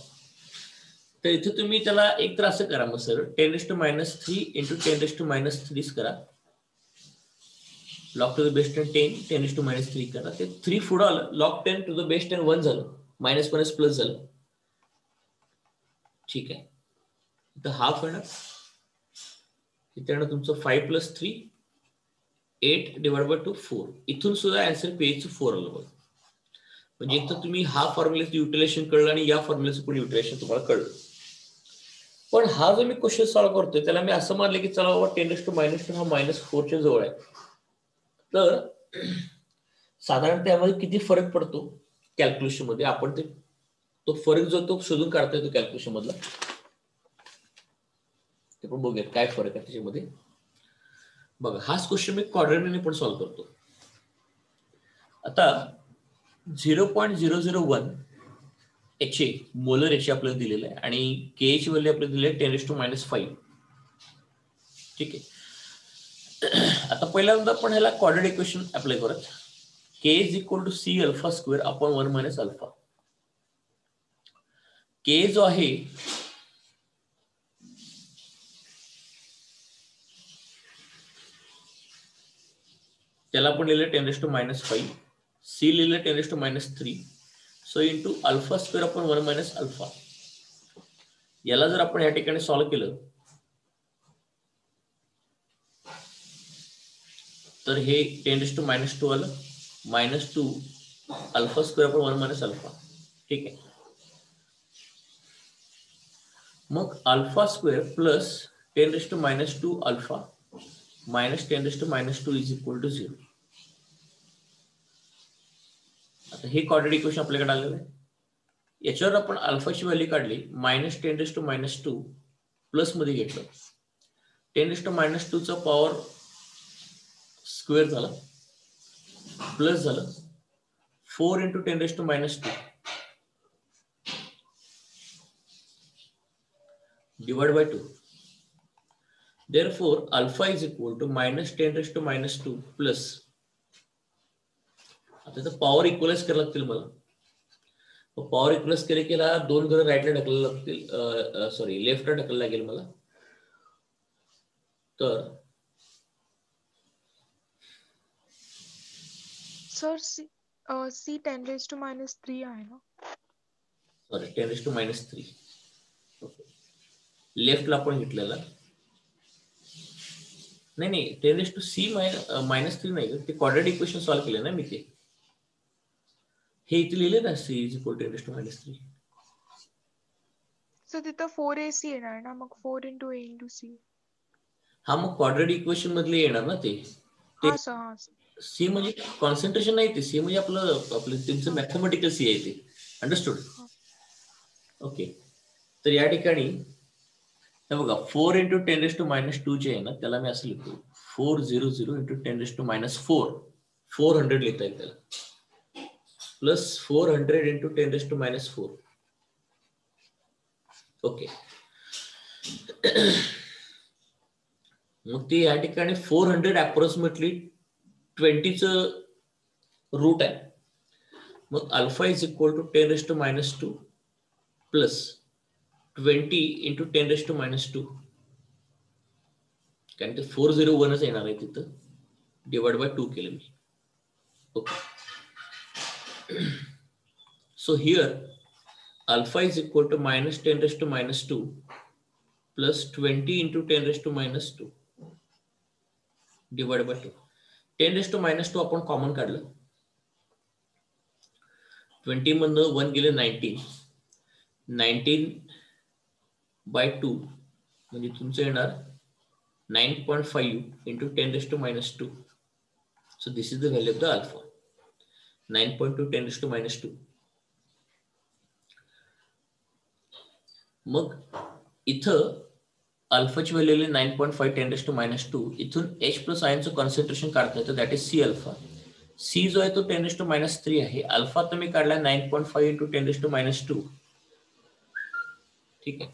तर इथे तुम्ही त्याला एक तर असं करा, मग सर 10⁻³ इंटू 10⁻³ करा, log to the base 10 10⁻³ करा, ते 3 पुढं आलं, log 10 to the base 10 1 झालं, -1 प्लस झालं. ठीक आहे. इथं हाफ येणार, इथे येणार तुमचं 5 + 3 8 डिवाइड बाय 2 4. इथून सुद्धा आन्सर pH 4 आलं बघा. म्हणजे एक तर तुम्ही हा फॉर्म्युलेचं युटिलायझेशन कळलं आणि या फॉर्म्युलेचं पण युटिलायझेशन तुम्हाला कळलं. पण हा जो मी क्वेश्चन सॉल्व्ह करतोय त्याला मी असं मानलं की चला बाबा 10⁻² हा -4 च्या जवळ आहे. तर साधारण त्यामध्ये किती फरक पडतो कॅल्क्युलेशन मध्ये, आपण तो फरक जो तो शोधून काढता येतो कॅल्क्युलेशन मधला, ते पण बघूयात काय फरक आहे त्याच्यामध्ये. बघा हाच क्वेश्चन मी क्वाड्रंटने पण सॉल्व्ह करतो. आता 0.001 HA मोलर HA आपल्याला दिलेलं आहे आणि KH व्हॅल्यू आपल्याला दिली आहे 10⁻⁵. ठीक आहे. आता पहिल्यांदा आपण ह्याला क्वाड्रॅटिक इक्वेशन अप्लाय करत. K is equal to C alpha square upon 1 minus alpha. K जो आहे त्याला आपण लिहिलं 10⁻⁵. C लिहिलं 10⁻3. So into alpha square upon 1 minus alpha. याला जर आपण या ठिकाणी सॉल्व्ह केलं तर हे 10⁻² आलं, -2 alpha square upon 1 minus alpha. ठीक आहे. मग alpha square plus 10⁻² alpha minus 10⁻² is equal to 0. आता हे क्वाड्रॅटिक इक्वेशन आपल्याकडे आलेलं आहे. याच्यावर आपण अल्फाची व्हॅल्यू काढली, -10⁻² प्लस मध्ये घेतलं, 10⁻² चा पॉवर स्क्वेअर झाला प्लस झालं 4 × 10⁻² divided by 2. Therefore, alpha is equal to -10⁻² plus. आता त्याचं पॉवर इक्वलाइज करायला लागतील मला. पॉवर इक्वलाइज केले की दोन घरं राईटला ढकलायला लागतील, सॉरी लेफ्टला ढकलायला लागेल मला. तर सर C 10⁻³ आहे ना. सॉरी 10⁻3. लेफ्टला आपण घेतलेला नाही 10⁻³ नाही, ते क्वाड्रॅटिक इक्वेशन सॉल्व्ह केलं ना मी. ते हे इथे लिहिले ना C is equal to 10⁻3. Sir तिथं 4AC येणार ना, मग 4 × A × C. हा मग क्वाड्रॅटिक इक्वेशन मधले येणार ना ते. हा सर. सी म्हणजे कॉन्सन्ट्रेशन नाही, ते सी म्हणजे आपलं तुमचं मॅथमॅटिकल सी आहे ते. अंडरस्टूड. ओके. तर या ठिकाणी हे बघा 4 × 10⁻² जे आहे ना त्याला मी असं लिहितो 400 × 10⁻⁴. 400 लिहिता येईल त्याला, प्लस 400 × 10⁻⁴. ओके. मग ते या ठिकाणी 400 अप्रॉक्सिमेटली 20चं रूट आहे. मग alpha is equal to 10⁻² plus 20 × 10⁻², कारण ते 401च येणार आहे तिथं, डिवाइड बाय 2 केलं मी. Okay. So here alpha is equal to -10⁻² plus 20 × 10⁻² divide by 2. 10⁻² आपण कॉमन काढलं, 20 मधनं 1 गेले 19 बाय 2 म्हणजे तुमचं येणार 9.5 × 10⁻². So this is the value of the alpha, 9.2 10⁻². मग इथं अल्फाची व्हॅल्यू 9.5 10⁻². इथून H प्लस आयनचं कॉन्सन्ट्रेशन काढता येतं, that is C alpha. C जो आहे तो 10⁻³ आहे. अल्फा तर मी काढला 9.5 × 10⁻². ठीक आहे.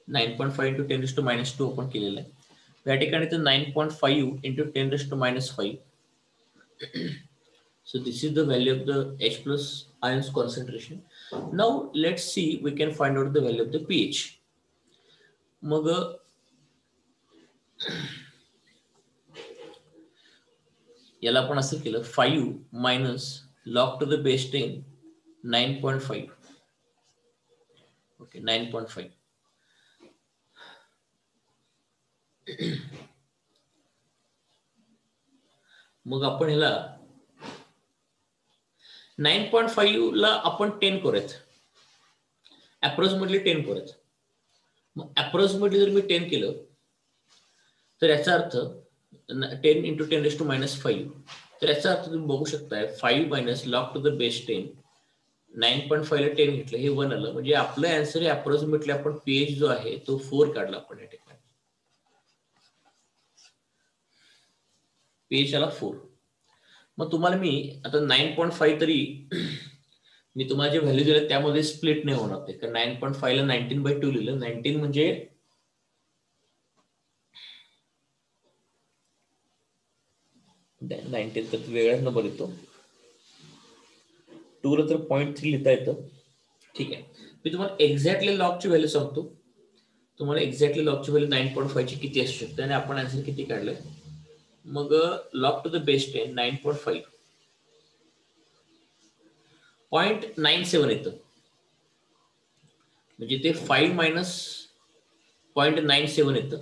9.5 × 10⁻² आपण केलेलं आहे. या ठिकाणी तर 9.5 × 10⁻⁵. So this is the value of the H plus ions concentration. Now let's see, we can find out the value of the pH. मग याला आपण असं केलं 5 minus log to the base 10 9.5. Okay 9.5. मग आपण ह्याला 9.5 ला आपण 10 करूयात, अप्रॉक्सिमेटली 10 करूयात. मग अप्रॉक्सिमेटली जर मी 10 केलं तर याचा अर्थ 10 × 10⁻⁵, तर याचा अर्थ तुम्ही बघू शकताय 5 minus log to the base 10, 9.5 ला 10 घेतलं, हे 1 आलं. म्हणजे आपलं आन्सर हे अप्रॉक्सिमेटली आपण पीएच जो आहे तो 4 काढला आपण या ठिकाणी. पीएच आला 4. मग तुम्हाला मी आता 9.5 तरी मी तुम्हाला जे व्हॅल्यू दिले त्यामध्ये स्प्लिट नाही होणार ते, कारण 9.5 ला 19/2 लिहिलं. 19 म्हणजे 19 तर वेगळाच नंबर येतो. 2 ला तर 0.3 लिहिता येतं. ठीक आहे, मी तुम्हाला एक्झॅक्टली लॉगची व्हॅल्यू सांगतो. तुम्हाला एक्झॅक्टली लॉगची व्हॅल्यू 9.5 ची किती असू शकते आणि आपण आन्सर किती काढलंय. मग लॉग टू द बेस 10 9.5 0.97 येतं. म्हणजे ते 5 मायनस 0.97 येतं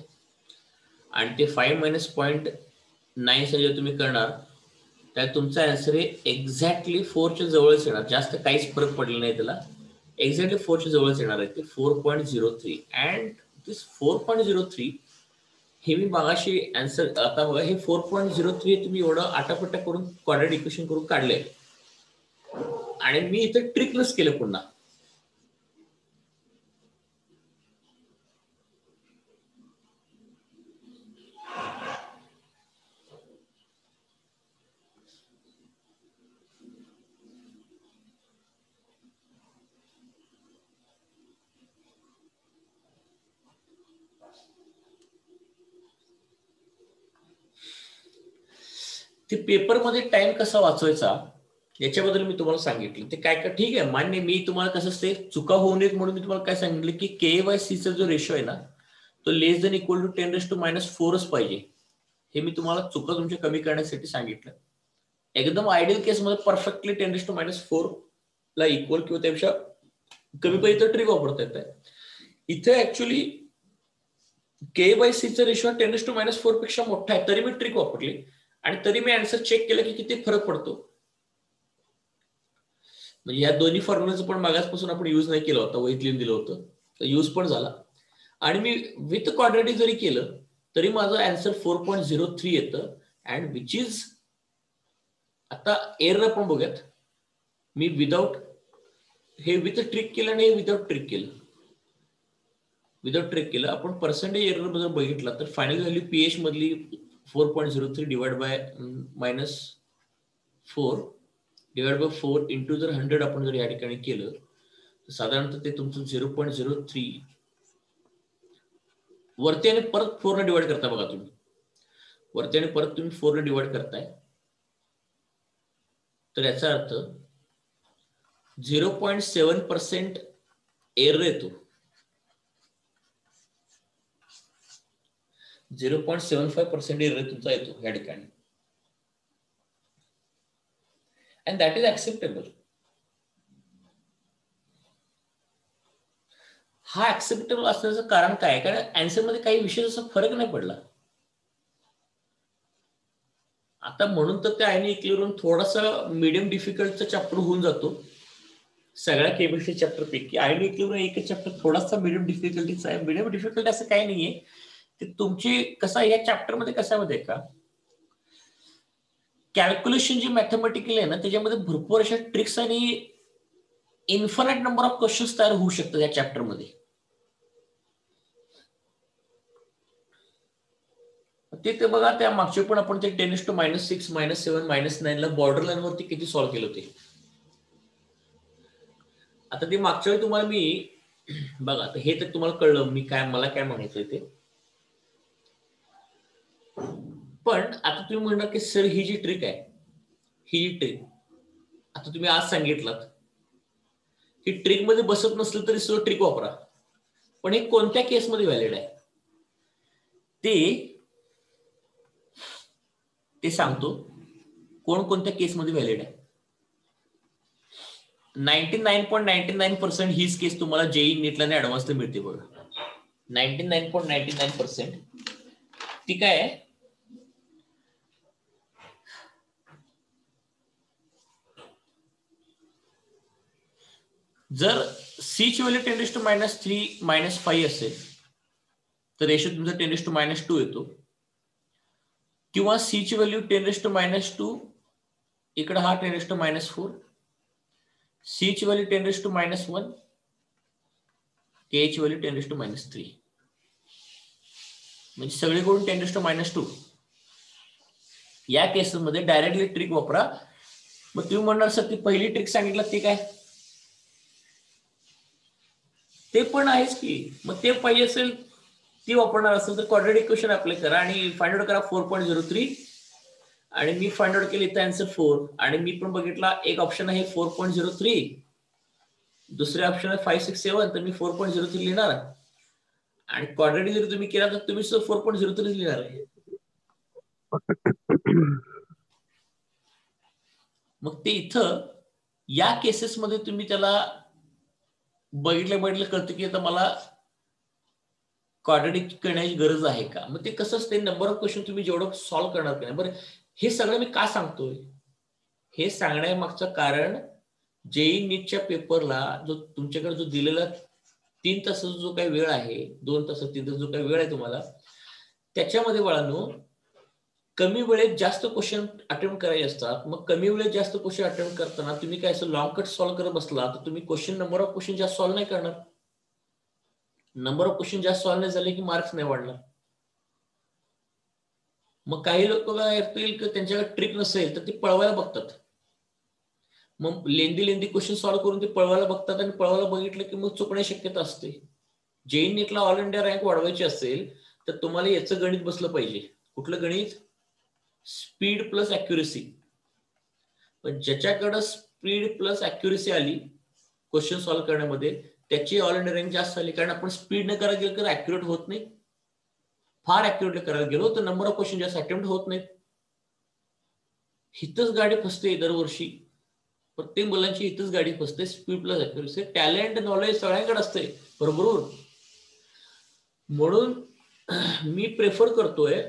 आणि ते 5 मायनस 0.97 जे तुम्ही करणार त्यात तुमचा आन्सर हे एक्झॅक्टली 4 च्या जवळच येणार. जास्त काहीच फरक पडला नाही त्याला, एक्झॅक्टली 4 च्या जवळच येणार आहे ते 4.03. अँड दिस 4.03 हे मी मागाशी आन्सर, आता बघा हे 4.03 तुम्ही एवढं आटापट्टा करून क्वाड्रॅटिक इक्वेशन करून काढलंय आणि मी इथं ट्रिकनेस केलं पुन्हा. ते पेपरमध्ये टाइम कसा वाचवायचा याच्याबद्दल मी तुम्हाला सांगितलं. ते काय काय ठीक आहे मान्य, मी तुम्हाला कसं असते चुका होऊ नयेत म्हणून मी तुम्हाला काय सांगितलं की KY/C चा जो रेशो आहे ना तो लेस दॅन इक्वल टू 10⁻⁻⁴ पाहिजे. हे मी तुम्हाला चुका तुमच्या कमी करण्यासाठी सांगितलं. एकदम आयडियल केसमध्ये परफेक्टली 10⁻⁴ ला इक्वल किंवा त्यापेक्षा कमी पाहिजे तर ट्रिक वापरता येत. इथे ऍक्च्युली KY/C चा रेशो 10⁻⁴ पेक्षा मोठा आहे तरी मी ट्रिक वापरली आणि तरी मी आन्सर चेक केलं की किती फरक पडतो. म्हणजे या दोन्ही फॉर्म्युलाचं पण मागासपासून आपण यूज नाही केलं होतं, वहीत लिहून दिलं होतं, तर यूज पण झाला. आणि मी विथ क्वाड्रॅटिक जरी केलं तरी माझं आन्सर 4.03 येतं. अँड विच इज, आता एरर आपण बघूयात. मी विदाउट हे विथ ट्रिक केलं आणि हे विदाउट ट्रिक केलं. विदाउट ट्रिक केलं आपण पर्सेंटेज एरर बद्दल बघितला तर फायनल व्हॅल्यू पीएच मधली 4.03 divide by -4 divide by 4 into जर 100 आपण जर या ठिकाणी केलं तर साधारणतः ते तुमचं 0.03 वरती आणि परत 4 ने डिवाइड करता. बघा तुम्ही वरती आणि परत तुम्ही 4 ने डिवाइड करताय तर याचा अर्थ 0.7% एरर येतो. 0.75% एरर तुमचा येतो या ठिकाणी. And that is acceptable. हा ऍक्सेप्टेबल असण्याचं कारण काय आहे? कारण आन्सर मध्ये काही विशेष असा फरक नाही पडला. आता म्हणून तर त्या आयनी इक्विलिब्रियम थोडासा मीडियम डिफिकल्टचा चॅप्टर होऊन जातो सगळ्या केमिस्ट्री चॅप्टर पैकी. आयनी इक्विलिब्रियम एक चॅप्टर थोडासा मीडियम डिफिकल्टीचा आहे. मीडियम डिफिकल्ट असं काही नाहीये ते तुमची कसं या चॅप्टर मध्ये कशामध्ये का कॅल्क्युलेशन जी मॅथमॅटिकल आहे ना त्याच्यामध्ये भरपूर अशा ट्रिक्स आणि इन्फिनिट नंबर ऑफ क्वेश्चन्स तयार होऊ शकतात या चॅप्टर मध्ये. ते बघा त्या मागचे पण आपण ते 10⁻⁻⁶ -7 -9 ला बॉर्डर लाईन वरती किती सॉल्व्ह केलं होते. आता ते मागच्या वेळी तुम्हाला मी बघा आता हे तर तुम्हाला कळलं मी काय मला काय म्हणायचंय ते. पण आता तुम्ही म्हणणार की सर ही जी ट्रिक आहे ही जी ट्रिक आता तुम्ही आज सांगितलं की ट्रिक मध्ये बसत नसलं तरी सुद्धा ट्रिक वापरा. पण हे कोणत्या केसमध्ये व्हॅलिड आहे ते सांगतो. कोणत्या केसमध्ये व्हॅलिड आहे. 99.99% हीच केस तुम्हाला जेई नीटला आणि ऍडव्हान्सला मिळते बघा. 99.99% ती काय आहे जर सी ची व्हॅल्यू 10⁻³ -5 असेल तर रेशो तुमचा 10⁻² येतो. किंवा सी ची व्हॅल्यू 10⁻² इकडे हा 10⁻⁴, सी ची व्हॅल्यू 10⁻⁻1, के ची व्हॅल्यू 10⁻3, म्हणजे सगळीकडून 10⁻². या केसमध्ये डायरेक्टली ट्रिक वापरा. मग तुम्ही म्हणणार सर ती पहिली ट्रिक सांगितलं ते काय? ते पण आहेच की. मग ते पाहिजे असेल ती वापरणार असेल तर क्वाड्रॅटिक इक्वेशन अप्लाय करा आणि फाइंड आउट करा 4.03, आणि मी फाइंड आउट केलं इथं आन्सर 4, आणि मी पण बघितला एक ऑप्शन आहे 4.03, दुसरे ऑप्शन आहे 5, 6, 7, तर मी 4.03 लिहिणार. आणि क्वाड्रॅटिक जर तुम्ही केला तर तुम्ही 4.03 लिहिणार आहे. मग ते इथं या केसेसमध्ये तुम्ही त्याला बघितलं कळतं की आता मला क्वाड्रॅटिक करण्याची गरज आहे का. मग ते कसं असते, नंबर ऑफ क्वेश्चन तुम्ही जेवढं सॉल्व्ह करणार का नाही. बरं, हे सगळं मी का सांगतोय, हे सांगण्यामागचं कारण जेई नीटच्या पेपरला जो तुमच्याकडे जो दिलेला 3 तासाचा जो काही वेळ आहे, 2 तास 3 तास जो काही वेळ आहे तुम्हाला, त्याच्यामध्ये बाळांनो कमी वेळेत जास्त क्वेश्चन अटेम्प्ट करायचे असतात. मग कमी वेळेत जास्त क्वेश्चन अटेम्प्ट करताना तुम्ही काय असं लॉंग कट सॉल्व्ह करत बसला तर तुम्ही क्वेश्चन नंबर ऑफ क्वेश्चन जास्त सॉल्व्ह नाही करणार. नंबर ऑफ क्वेश्चन जास्त सॉल्व्ह नाही झाले की मार्क्स नाही वाढणार. मग काही लोक काय करतील की त्यांच्याकडे ट्रिक नसेल तर ती पळवायला बघतात. मग लेंदी क्वेश्चन सॉल्व्ह करून ते पळवायला बघतात, आणि पळवायला बघितलं की मग चुकण्याची शक्यता असते. जेईई नीटला ऑल इंडिया रँक वाढवायची असेल तर तुम्हाला याचं गणित बसलं पाहिजे. कुठलं गणित? Speed plus accuracy. पण ज्याच्याकडे स्पीड प्लस अॅक्युरेसी आली क्वेश्चन सॉल्व्ह करण्यामध्ये, त्याची ऑल इंडिया रँक जास्त आली. कारण आपण स्पीड न करायला गेलो तर अॅक्युरेट होत नाही, फार अॅक्युरेटली करायला गेलो तर नंबर ऑफ क्वेश्चन जास्त अटेम्प्ट होत नाहीत. हिथच गाडी फसते दरवर्षी. प्रत्येक मुलांची हिथच गाडी फसते. Speed plus accuracy. Talent knowledge सगळ्यांकडे असते, बरोबर. म्हणून मी प्रेफर करतोय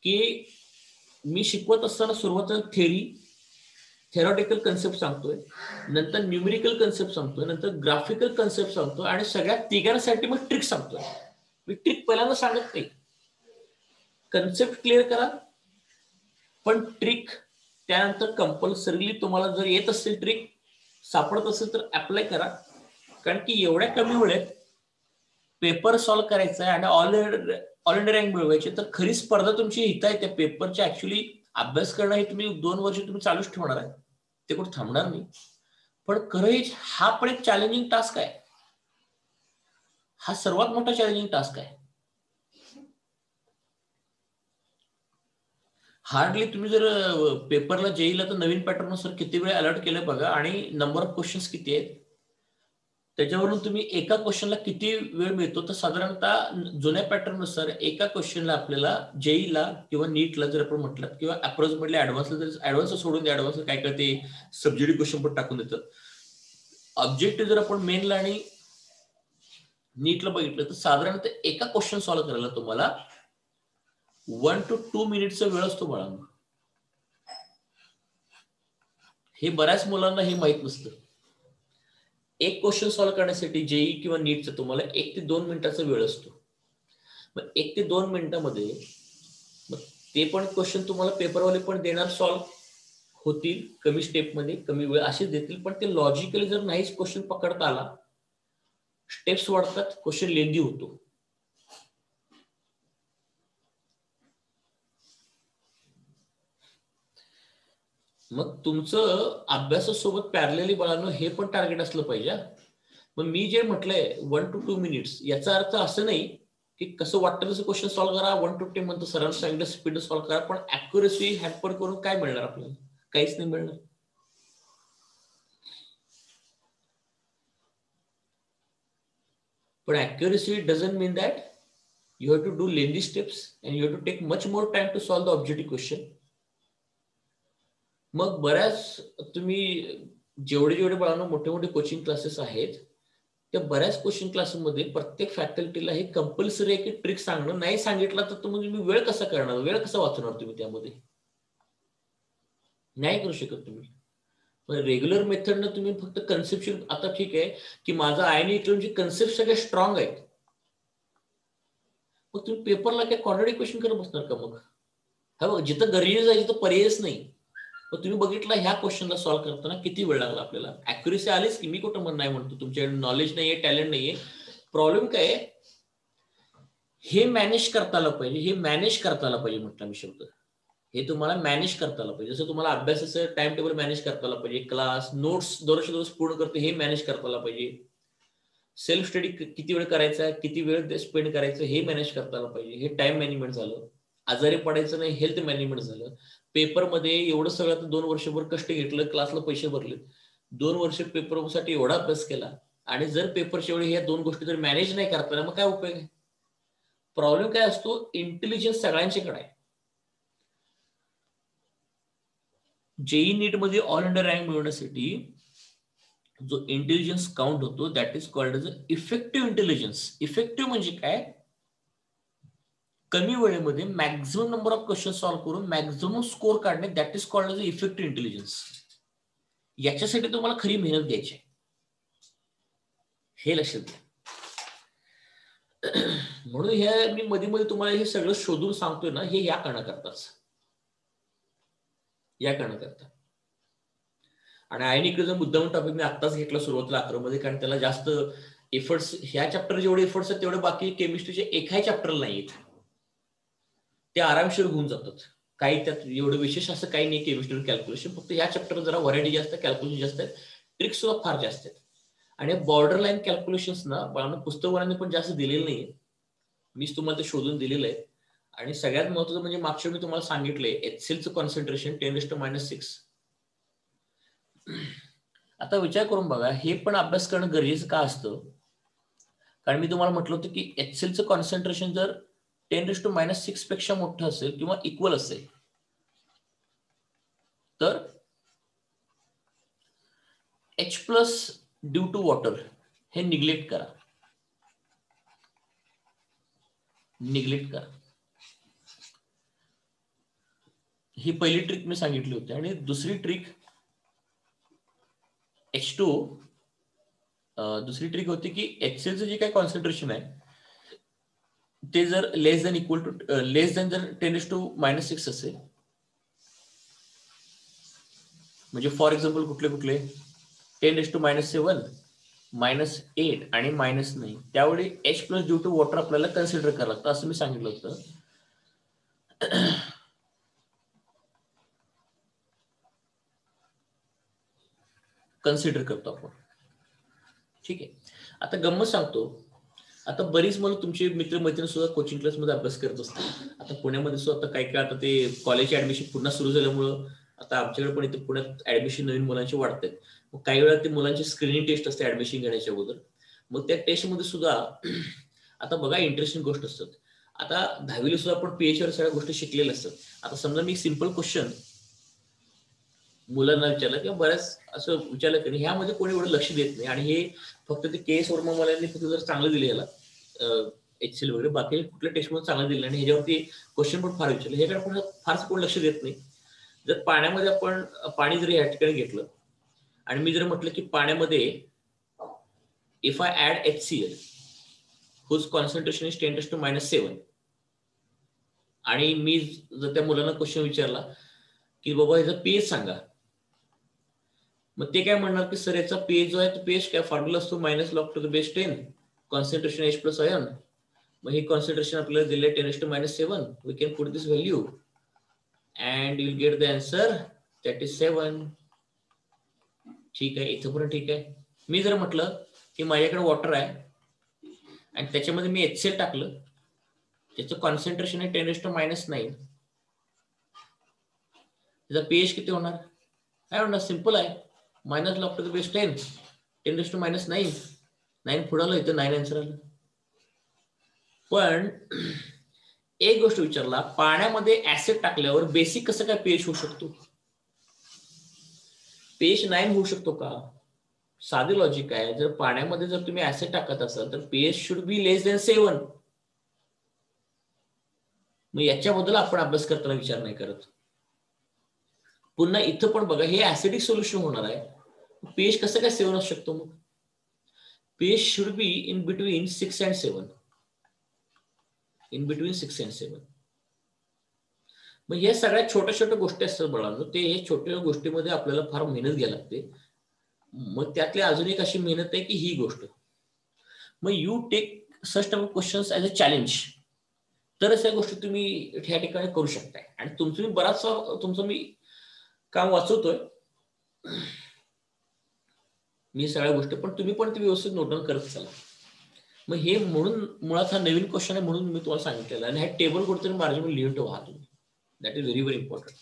की मी शिकवत असताना सुरुवातीला थेरॉटिकल कन्सेप्ट सांगतोय, नंतर न्यूमेरिकल कन्सेप्ट सांगतोय, नंतर ग्राफिकल कन्सेप्ट सांगतोय, आणि सगळ्यात तिघांसाठी मग ट्रिक सांगतोय. मी ट्रिक पहिल्यांदा सांगत नाही. कन्सेप्ट क्लिअर करा, पण ट्रिक त्यानंतर कंपल्सरीली तुम्हाला जर येत असेल, ट्रिक सापडत असेल तर अप्लाय करा. कारण की एवढ्या कमी वेळेत पेपर सॉल्व्ह करायचा आहे आणि ऑल इंडिया रँक मिळवायची, तर खरी स्पर्धा तुमची हिता आहे त्या पेपरच्या. ऍक्च्युली अभ्यास करणं हे तुम्ही 2 वर्ष तुम्ही चालूच ठेवणार आहे, ते कुठे थांबणार नाही. पण खरं हा पण एक चॅलेंजिंग टास्क आहे. हा सर्वात मोठा चॅलेंजिंग टास्क आहे. हार्डली तुम्ही जर पेपरला जेईला तर नवीन पॅटर्न नुसार किती वेळ अलर्ट केलं बघा, आणि नंबर ऑफ क्वेश्चन्स किती आहेत त्याच्यावरून तुम्ही एका क्वेश्चनला किती वेळ मिळतो. तर साधारणतः जुन्या पॅटर्न नुसार एका क्वेश्चनला आपल्याला जेईला किंवा नीटला जर आपण म्हटलं, किंवा अप्रोक्सिमेटली ऍडव्हान्स सोडून द्या, ऍडव्हान्स काय काय ते सब्जेक्टिव्ह क्वेश्चन पण टाकून देतात. ऑब्जेक्टिव्ह जर आपण मेनला आणि नीटला बघितलं तर साधारणतः एका क्वेश्चन सॉल्व्ह करायला तुम्हाला 1 to 2 मिनिटचा वेळ असतो बाळांनो. हे बऱ्याच मुलांना हे माहित नसतं. एक क्वेश्चन सॉल्व्ह करण्यासाठी जेई किंवा नीटचा तुम्हाला 1 ते 2 मिनिटाचा वेळ असतो. मग 1 ते 2 मिनिटामध्ये मग ते पण क्वेश्चन तुम्हाला पेपरवाले पण देणार, सॉल्व्ह होतील कमी स्टेपमध्ये, कमी वेळ असेच देतील. पण ते लॉजिकली जर नाहीच क्वेश्चन पकडता आला, स्टेप्स वाढतात, क्वेश्चन लेंदी होतो. मग तुमचं अभ्यासासोबत पॅरलली बाळांनो हे पण टार्गेट असलं पाहिजे. मग मी जे म्हटलंय 1 to 2 मिनिट्स, याचा अर्थ असं नाही की कसं वाटतं तसं क्वेश्चन सॉल्व्ह करा, 1 to 10 म्हणतो सरांना सांगितलं स्पीड सॉल्व्ह करा. पण अॅक्युरेसी हॅम्पर करून काय मिळणार आपल्याला? काहीच नाही मिळणार. पण accuracy doesn't mean that you have to do lengthy steps and you have to take much more time to solve the objective question. मग बऱ्याच तुम्ही जेवढे बाळांनो मोठे मोठे कोचिंग क्लासेस आहेत, त्या बऱ्याच कोचिंग क्लासेसमध्ये प्रत्येक फॅकल्टीला हे कंपल्सरी आहे की ट्रिक सांगणं. नाही सांगितलं तर तुम्ही वेळ कसा करणार, वेळ कसा वाचवणार तुम्ही त्यामध्ये? नाही करू शकत तुम्ही. रेग्युलर मेथडनं तुम्ही फक्त कन्सेप्शन, आता ठीक आहे की माझा आयनी इलेक्ट्रॉनचे कन्सेप्ट सगळे स्ट्रॉंग आहेत, मग तुम्ही पेपरला काय क्वाड्रॅटिक क्वेश्चन करत बसणार का? मग हा बघ, जिथं गरजेचं आहे तिथं पर्यायच नाही. मग तुम्ही बघितलं ह्या क्वेश्चनला सॉल्व्ह करताना किती वेळ लागला आपल्याला. ऍक्युरेसी आलीच की, मी कुठं म्हणून नाही म्हणतो तुमच्याकडे नॉलेज नाहीये, टॅलेंट नाहीये. प्रॉब्लेम काय आहे, हे मॅनेज करता आलं पाहिजे, हे मॅनेज करता आलं पाहिजे म्हटलं मी शब्द. हे तुम्हाला मॅनेज करता आलं पाहिजे. जसं तुम्हाला अभ्यासाचं टाइम टेबल मॅनेज करता आलं पाहिजे, क्लास नोट्स दररोज दिवस पूर्ण करते हे मॅनेज करता आलं पाहिजे, सेल्फ स्टडी किती वेळ करायचा, किती वेळ स्पेंड करायचं हे मॅनेज करता आलं पाहिजे. हे टाइम मॅनेजमेंट झालं. आजारी पडायचं नाही, हेल्थ मॅनेजमेंट झालं. पेपरमध्ये एवढं सगळं 2 वर्षभर कष्ट घेतलं, क्लासला पैसे भरले, 2 वर्ष पेपरसाठी एवढा अभ्यास केला, आणि जर पेपरच्या वेळी ह्या 2 गोष्टी जर मॅनेज नाही करता मग काय उपयोग आहे. प्रॉब्लेम काय असतो, इंटेलिजन्स सगळ्यांच्याकडे आहे. जेई नीट मध्ये ऑल इंडिया रँक मिळवण्यासाठी जो इंटेलिजन्स काउंट होतो that is called as effective intelligence. Effective म्हणजे काय, कमी वेळेमध्ये maximum number of question solve करून मॅक्झिमम स्कोर काढणे, that is called as effective intelligence. याच्यासाठी तुम्हाला खरी मेहनत घ्यायची आहे, हे लक्षात घ्या. म्हणून हे मी मध्ये मध्ये तुम्हाला हे सगळं शोधून सांगतोय ना, हे या कारणाकरताच, या कारणाकरता. आणि आयनिक मुद्दाम टॉपिक मी आत्ताच घेतला सुरुवातीला 11 मध्ये, कारण त्याला जास्त एफर्ट्स, ह्या चॅप्टर जेवढे एफर्ट्स आहेत तेवढे बाकी केमिस्ट्रीचे एकाही चॅप्टरला नाहीत. ते आरामशीर होऊन जातात. काही त्यात एवढं विशेष असं काही नाही केमिस्ट्री कॅल्क्युलेशन, फक्त या चॅप्टर जरा व्हरायटी जास्त आहे, कॅल्क्युलेशन जास्त आहेत, ट्रिक्स सुद्धा फार जास्त आहेत. आणि बॉर्डर लाईन कॅल्क्युलेशन्स ना पुस्तकवाल्यांनी पण जास्त दिलेलं नाहीये, मीच तुम्हाला ते शोधून दिलेलं आहे. आणि सगळ्यात महत्त्वाचं म्हणजे मागच्या मी तुम्हाला सांगितलंय HCl चं कॉन्सन्ट्रेशन 10⁻⁶. आता विचार करून बघा, हे पण अभ्यास करणं गरजेचं का असतं. कारण मी तुम्हाला म्हटलं होतं की HCl चं कॉन्सन्ट्रेशन जर 10⁻⁶ पेक्षा मोठं असेल किंवा इक्वल असेल तर H+ ड्यू टू वॉटर हे निग्लेक्ट करा, निग्लेक्ट करा. ही पहिली ट्रिक मी सांगितली होती. आणि दुसरी ट्रिक H2, दुसरी ट्रिक होती की HCl चं जे काही कॉन्सन्ट्रेशन आहे ते जर less than equal to less than जर 10⁻⁶ असेल, म्हणजे फॉर एक्झाम्पल कुठले कुठले 10⁻⁷, -8 आणि -9, त्यावेळी H+ ड्यू टू वॉटर आपल्याला कन्सिडर करावं लागतं, असं मी सांगितलं होतं. कन्सिडर करतो आपण, ठीक आहे. आता गंमत सांगतो, आता बरीच मुलं तुमचे मित्रमैत्रिणी सुद्धा कोचिंग क्लासमध्ये अभ्यास करत असतात. आता पुण्यामध्ये सुद्धा आता काही आता ते कॉलेजचे ऍडमिशन पुन्हा सुरू झाल्यामुळं आता आमच्याकडे पण इथे पुण्यात ऍडमिशन नवीन मुलांची वाढतात. मग काही वेळा ते मुलांची स्क्रीनिंग टेस्ट असते ऍडमिशन घेण्याच्या अगोदर. मग त्या टेस्टमध्ये सुद्धा आता बघा इंटरेस्टिंग गोष्ट असतात. आता 10वीला सुद्धा आपण PH वर सगळ्या गोष्टी शिकलेल्या असतात. आता समजा मी सिंपल क्वेश्चन मुलांना विचारलं किंवा बऱ्याच असं विचारलं तरी ह्यामध्ये कोणी एवढं लक्ष देत नाही. आणि हे फक्त ते KS वर्मा मुलांनी फक्त जर चांगलं दिले याला HCl वगैरे, बाकी कुठल्या टेस्टमध्ये चांगलं दिलं आणि ह्याच्यावरती क्वेश्चन पण फार विचारले, ह्याकडे आपण फारसं कोण लक्ष देत नाही. जर पाण्यामध्ये आपण पाणी जर या ठिकाणी घेतलं आणि मी जर म्हटलं की पाण्यामध्ये if I add HCl whose concentration is 10⁻⁷, आणि मी जर त्या मुलांना क्वेश्चन विचारला की बाबा ह्याचा पीएच सांगा, मग ते काय म्हणणार की सर याचा पीएच जो आहे तो पीएच काय फॉर्म्युला असतो -log⁻10 कॉन्सन्ट्रेशन H+ आयन. मग ही कॉन्सन्ट्रेशन आपल्याला दिले 10⁻⁷, we can put this value and you get the answer that is 7. ठीक आहे, इथं पण ठीक आहे. मी जर म्हटलं की माझ्याकडे वॉटर आहे आणि त्याच्यामध्ये मी HCl टाकलं, त्याचं कॉन्सन्ट्रेशन आहे 10⁻⁹, त्याचा पीएच किती होणार, काय होणार, सिंपल आहे, -log⁻10 10⁻⁹, 9 पुढे आलं, इथं 9 आन्सर आलं. पण एक गोष्ट विचारला, पाण्यामध्ये ऍसिड टाकल्यावर बेसिक कसं काय पीएच होऊ शकतो, पीएच 9 होऊ शकतो का? साधे लॉजिक आहे, जर पाण्यामध्ये जर तुम्ही ऍसिड टाकत असाल तर pH should be less than 7. मग याच्याबद्दल आपण अभ्यास करताना विचार नाही करत. पुन्हा इथं पण बघा, हे ऍसिडिक सोल्युशन होणार आहे, पीएच कसं काय 7 असू शकतो? मग pH should be in between 6 and 7, in between 6 and 7. मग हे सगळ्या छोट्या छोट्या गोष्टी असतात बाळांनो, ते हे छोट्या गोष्टीमध्ये आपल्याला फार मेहनत घ्यायला लागते. मग त्यातली अजून एक अशी मेहनत आहे की ही गोष्ट, मग you take such type of questions as a challenge, तरच या गोष्टी तुम्ही ह्या ठिकाणी करू शकताय. आणि तुमचं बराचसा तुमचं मी काम वाचवतोय मी सगळ्या गोष्टी, पण तुम्ही पण ते व्यवस्थित नोट डाऊन करत चला. मग हे म्हणून मुळात हा नवीन क्वेश्चन आहे म्हणून मी तुम्हाला सांगितलेलं, आणि हा टेबल कुठेतरी मार्जिन लिहून ठेवा तुम्ही. That is very very important.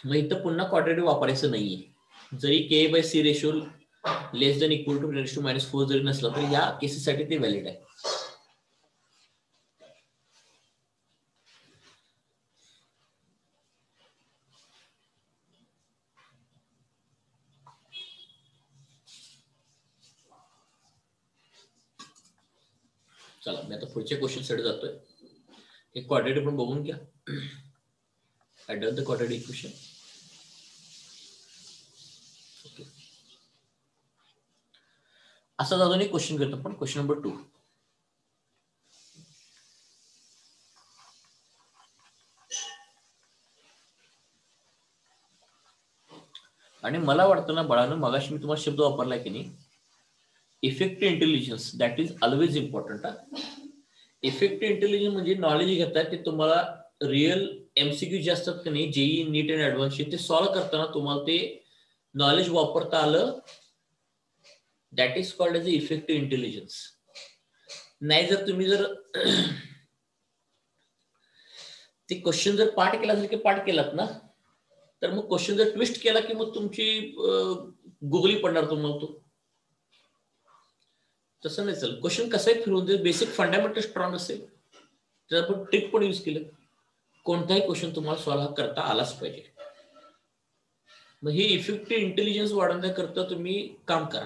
मग इथं पुन्हा क्वाड्रेटिक वापरायचं नाहीये. जरी K C ratio less than equal to 10⁻⁴ जरी नसला तरी या केसेससाठी ते व्हॅलिड आहे. चला मी आता पुढच्या क्वेश्चन साठी जातोय. हे क्वाड्रेटिक पण बघून घ्या. I done the quadratic equation. Okay. असाच अजून एक क्वेश्चन करतो आपण, क्वेश्चन नंबर 2. आणि मला वाटतं ना बाळानं, मगाशी मी तुम्हाला शब्द वापरलाय की नाही, effective intelligence, that is always important. Effective intelligence म्हणजे नॉलेज घेतात ते तुम्हाला रिअल एमसीक्यू जे असतात की नाही, जेई नीट अँड ऍडव्हान्स, ते सॉल्व्ह करताना तुम्हाला ते नॉलेज वापरता आलं, that is called as effective intelligence. नाही जर तुम्ही जर ते क्वेश्चन जर पाठ केल्यासारखे पाठ केलात ना, तर मग क्वेश्चन जर ट्विस्ट केला की मग तुमची गुगली पडणार तुम्हाला तो. तसं नाही चालेल. क्वेश्चन कसंही फिरवून दे, बेसिक फंडामेंटल स्ट्रॉंग असेल तर आपण ट्रिक पण यूज केलं, कोणताही क्वेश्चन तुम्हाला सॉल्व्ह करता आलाच पाहिजे. मग हे इफेक्टिव्ह इंटेलिजन्स वाढवण्याकरता तुम्ही काम करा.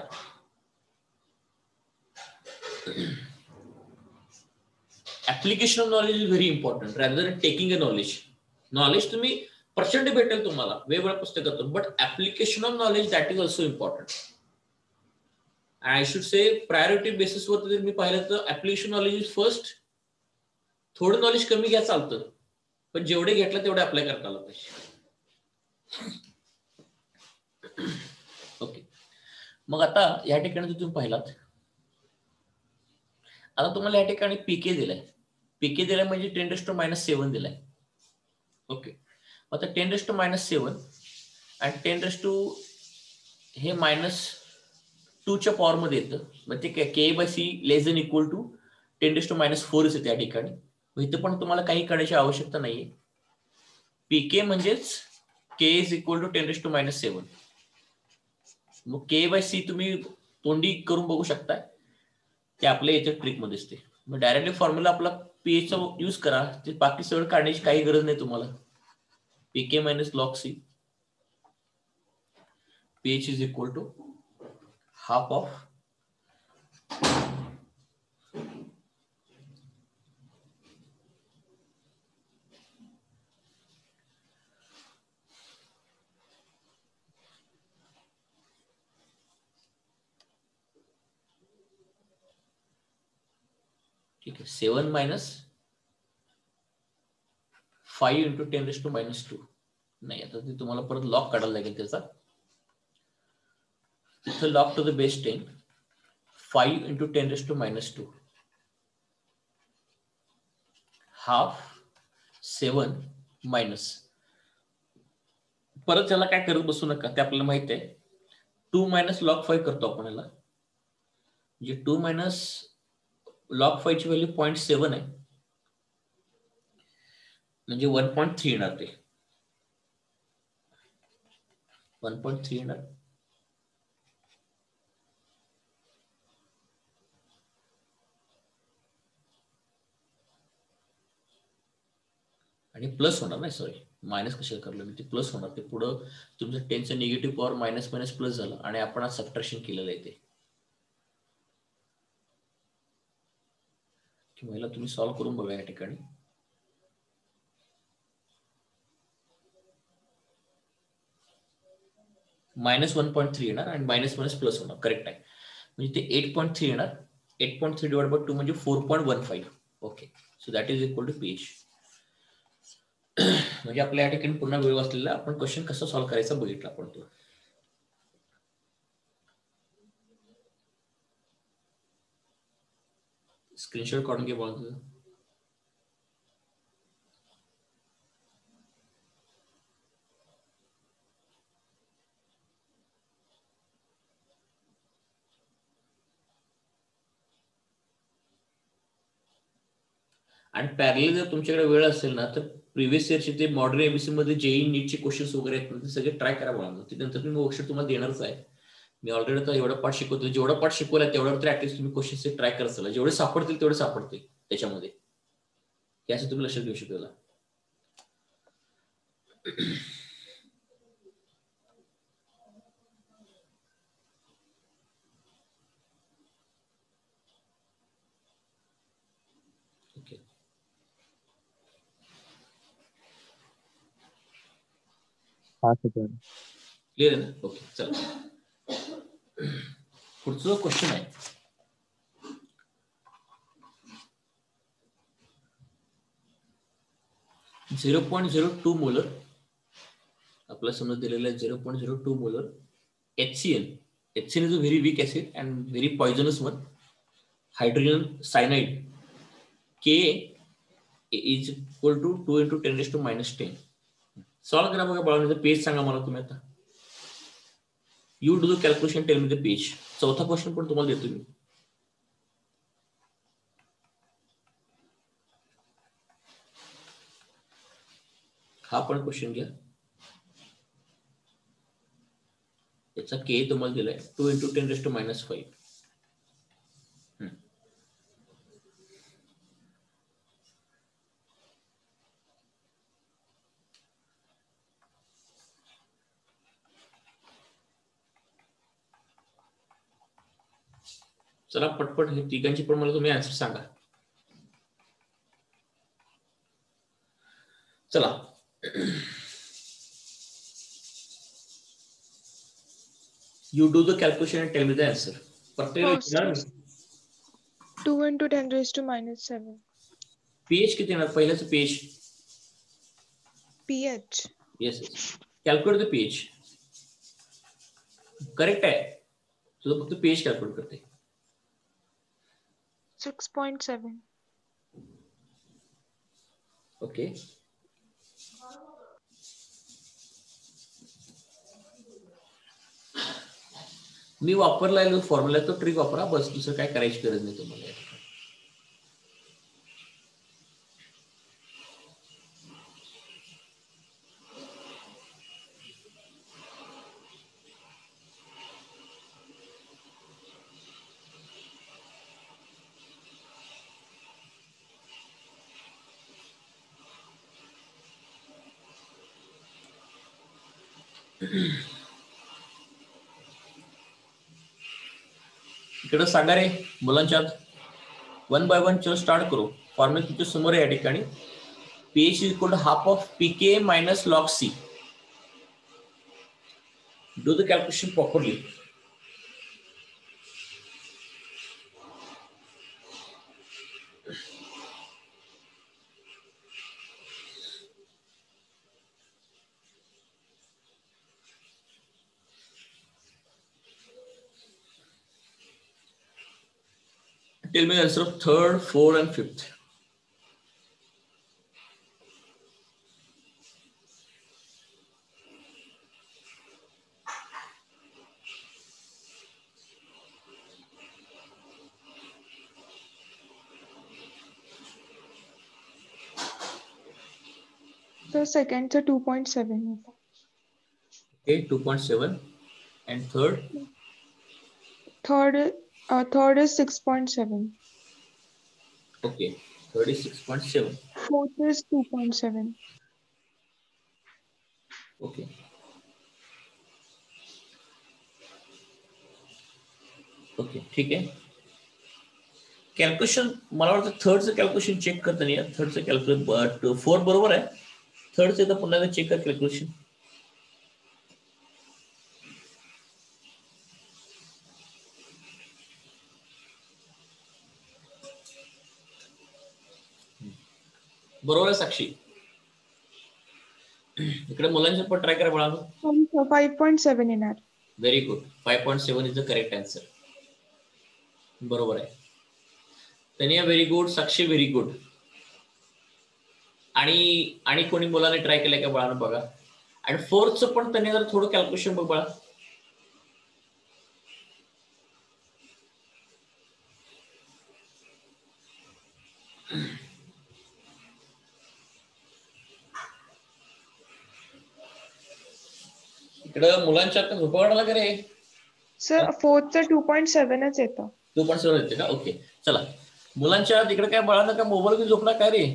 Application of knowledge is very important rather than taking a knowledge. Knowledge तुम्ही प्रचंड भेटेल तुम्हाला वेगवेगळ्या पुस्तकातून, but application of knowledge that is also important. I should say priority बेसिसवर जर मी पाहिलं तर ऍप्लिकेशन नॉलेज इज फर्स्ट. थोडं नॉलेज कमी घ्या चालतं, पण जेवढे घेतलं तेवढे अप्लाय करता आलं पाहिजे. ओके. मग आता या ठिकाणी तुम्ही पाहिलात, आता तुम्हाला या ठिकाणी पीके दिलाय. पीके दिलाय म्हणजे 10⁻⁷ दिलाय. ओके. आता 10⁻⁷ आणि 10 हे -2च्या पॉवर मध्ये येतं. मग ते के/सी लेस दॅन इक्वल टू 10⁻⁴ येते या ठिकाणी. इथं पण तुम्हाला काही करण्याची आवश्यकता नाहीये. पीके म्हणजेच के इज इक्वल टू 10⁻⁷. मग के/सी तुम्ही तोंडी करून बघू शकता, ते आपल्या याच्या ट्रिक मध्ये असते. मग डायरेक्टली फॉर्म्युला आपला पीएच चा यूज करा, ते बाकी सगळं काढण्याची काही गरज नाही तुम्हाला. PK minus log C, pH is equal to half of ठीक आहे 7 - 5 इंटू 10⁻². नाही, आता ते तुम्हाला परत लॉग काढायला लागेल त्याचा. इथं log to the base 10, 5 into 10⁻², half 7 minus, परत त्याला काय करत बसू नका, ते आपल्याला माहित आहे. 2 - log 5 करतो आपण याला, म्हणजे 2 - log 5 ची व्हॅल्यू 0.7 आहे, म्हणजे 1.3 येणार. ते 1.3 येणार. आणि प्लस होणार नाही, सॉरी मायनस कशाला करलं मी, ते प्लस होणार. ते पुढं तुमचं 10चं negative power minus minus plus झालं आणि आपण आज सबट्रॅक्शन केलेलं आहे ते. किंवा याला तुम्ही सॉल्व्ह करून बघा या ठिकाणी. -1.3 येणार आणि मायनस प्लस होणार. करेक्ट आहे. म्हणजे ते 8.3 येणार. 8.3 डिवाइड बाय 2 म्हणजे 4.15. Okay, so that is equal to pH. म्हणजे आपल्या या ठिकाणी पुन्हा वेळ वाचलेला आपण क्वेश्चन कसा सॉल्व्ह करायचा बघितला आपण तो. स्क्रीनशॉट काढून घे बघा. आणि पॅरल जर तुमच्याकडे वेळ असेल ना तर प्रिव्हियस इयरचे ते मॉडर्न एबीसी मध्ये जेई नीटचे क्वेश्चन्स वगैरे आहेत ते सगळे ट्राय करा बघा. त्यानंतर तुम्ही वर्कशीट तुम्हाला देणारच आहे. मी ऑलरेडी आता एवढा पाठ शिकवतो, जेवढा पाठ शिकवला तेवढ्यावर तर ऍटलीस्ट तुम्ही क्वेश्चन्स ट्राय करत चला. जेवढे सापडतील तेवढे सापडतील त्याच्यामध्ये, हे असं तुम्ही लक्षात घेऊ शकता. ओके, क्लिअर आहे ना? ओके, चला पुढचा क्वेश्चन आहे. .02 मोलर आपला समज दिलेला आहे. 0.02 molar HCl. HCl is a very weak acid and very poisonous one. Hydrogen cyanide Ka is equal to 2 into 10 raised to -10. Solve करा बघा बाळा. पेज सांगा मला तुम्ही आता. You do the calculation, tell me the page. चौथा question पण तुम्हाला देतो मी. हा पण क्वेश्चन घ्या. याचा के तुम्हाला दिलाय 2 into 10 raised to -5. चला पटपट हे तिघांची पण मला तुम्ही आन्सर सांगा. चला you do the calculation and tell me the answer. प्रत्येक 2 into 10 raised to -7. पीएच किती येणार? पहिल्याचं pH. pH yes yes, calculate the pH. Correct आहे. तुझं फक्त पीएच कॅल्क्युलेट करते. 6.7. ओके, मी वापरला फॉर्म्युला तो ट्रिक वापरा बस, दुसरं काय करायची गरज नाही तुम्हाला. इकडे सांगा रे मुलांच्या. 1 by 1 चलो स्टार्ट करू. फॉर्म्युला तुमच्या समोर आहे या ठिकाणी. PH is equal to half of pK minus log C. Do the calculation properly. Tell me the answer of third, fourth, and fifth. The second is 2.7. Okay, 2.7. And third? Third is 6.7. Okay, third is 6.7. Fourth is 2.7. Okay. Okay, ठीक है. Calculation मला वाटतं थर्डचं calculation check करताना थर्डचं calculation 4 बरोबर आहे. थर्डचं तर पुन्हा check कर कॅल्क्युलेशन. बरोबर आहे साक्षी. इकडे मुलांचे पण ट्राय करा बाळांनो. 5.7 येणार. Very good. 5.7 is the correct answer. बरोबर आहे. Tania very good. Sakshi very good. आणि कोणी मुलाने ट्राय केलंय का बाळांनो बघा. आणि फोर्थचं पण त्यांनी जर थोडं कॅल्क्युलेशन बघ बाळा. इकडं मुलांच्या आता झोपवायला का रे? सर फोर्थचं 2.7च येतं. 2.7 येते का? ओके चला. मुलांच्या तिकडे काय बाळांना का मोबाईल घेऊन झोपणार काय रे?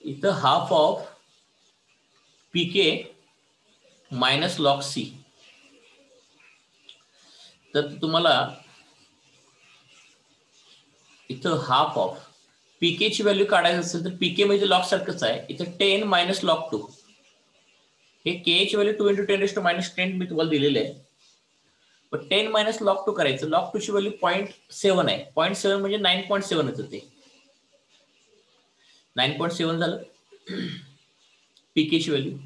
इथं half of pK minus log C. तर तुम्हाला इथं हाफ ऑफ पीके ची व्हॅल्यू काढायची असेल तर पीके म्हणजे लॉग सारखंच आहे. इथं 10 मायनस लॉग 2. हे के ची व्हॅल्यू 2 × 10⁻10 मी तुम्हाला दिलेले आहे. पण 10 मायनस लॉग 2 करायचं. लॉग 2 ची व्हॅल्यू 0.7 आहे. 0.7 म्हणजे 9.7 येतं ते. 9.7 झालं पीके ची व्हॅल्यू.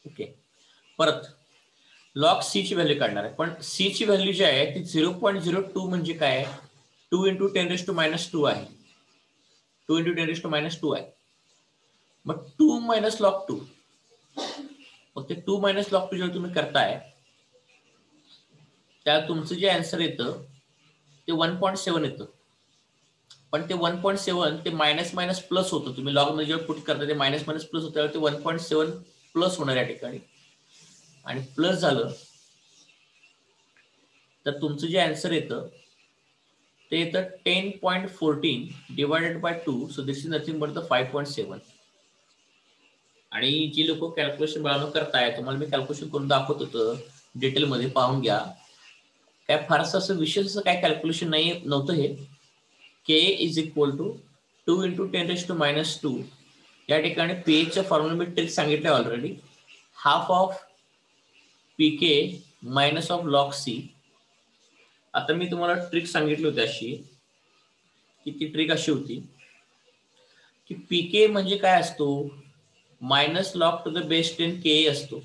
ओके. परत लॉग सी ची व्हॅल्यू काढणार आहे. पण सी ची व्हॅल्यू जी आहे ती 0.02 म्हणजे काय? 2 × 10⁻2 आहे. 2 × 10⁻2 आहे. मग 2 मायनस लॉग 2. मग ते 2 मायनस लॉग 2 जेव्हा तुम्ही करताय त्या तुमचं जे आन्सर येतं ते 1.7 येतं. पण ते 1.7 ते मायनस मायनस प्लस होतं. तुम्ही लॉग मध्ये जेव्हा पुट करता ते मायनस मायनस प्लस होतं ते 1.7 प्लस होणार या ठिकाणी. आणि प्लस झालं तर तुमचं जे आन्सर येतं ते येतं 10.14 divided by 2. So this is nothing but the 5.7. आणि जी लोक कॅल्क्युलेशन बनवून करताय तुम्हाला मी कॅल्क्युलेशन करून दाखवत होतं. डिटेलमध्ये पाहून घ्या. काय फारसं असं विशेष असं काय कॅल्क्युलेशन नव्हतं हे. K is equal to 2 × 10⁻2. या ठिकाणी पीएचच्या फॉर्म्युला मी ट्रिक सांगितलं already. Half of pK minus of log C. आता मी तुम्हाला ट्रिक सांगितली होती अशी की ती ट्रिक अशी होती की पीके म्हणजे काय असतो? Minus log to the base 10 के असतो.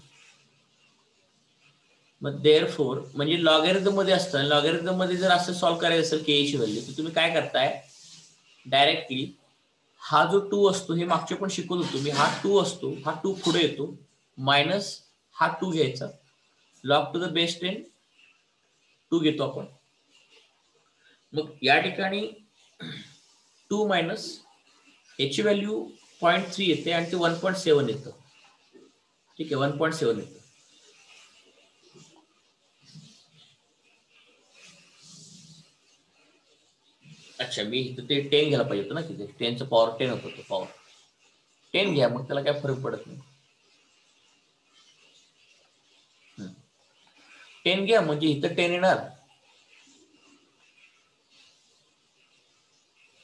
मग देअरफोर म्हणजे लॉगॅरिथम मध्ये असतं. लॉगॅरिथम मध्ये जर असं सॉल्व्ह करायचं असेल के ची व्हॅल्यू तर तुम्ही काय करताय? डायरेक्टली हा जो 2 असतो हे मागचे पण शिकवत होतो मी. हा 2 असतो. हा 2 पुढे येतो. मायनस हा 2 घ्यायचा. लॉग टू द बेस 10 2 घेतो आपण. मग या ठिकाणी 2 मायनस याची व्हॅल्यू 0.3 येते आणि ते 1.7 येतं. ठीक आहे 1.7 येतं. अच्छा मी ते 10 घ्यायला पाहिजे होतं ना तिथे. 10चं पॉवर 10 होतं. तो पॉवर 10 घ्या मग त्याला काय फरक पडत नाही. 10 घ्या म्हणजे इथं 10 येणार.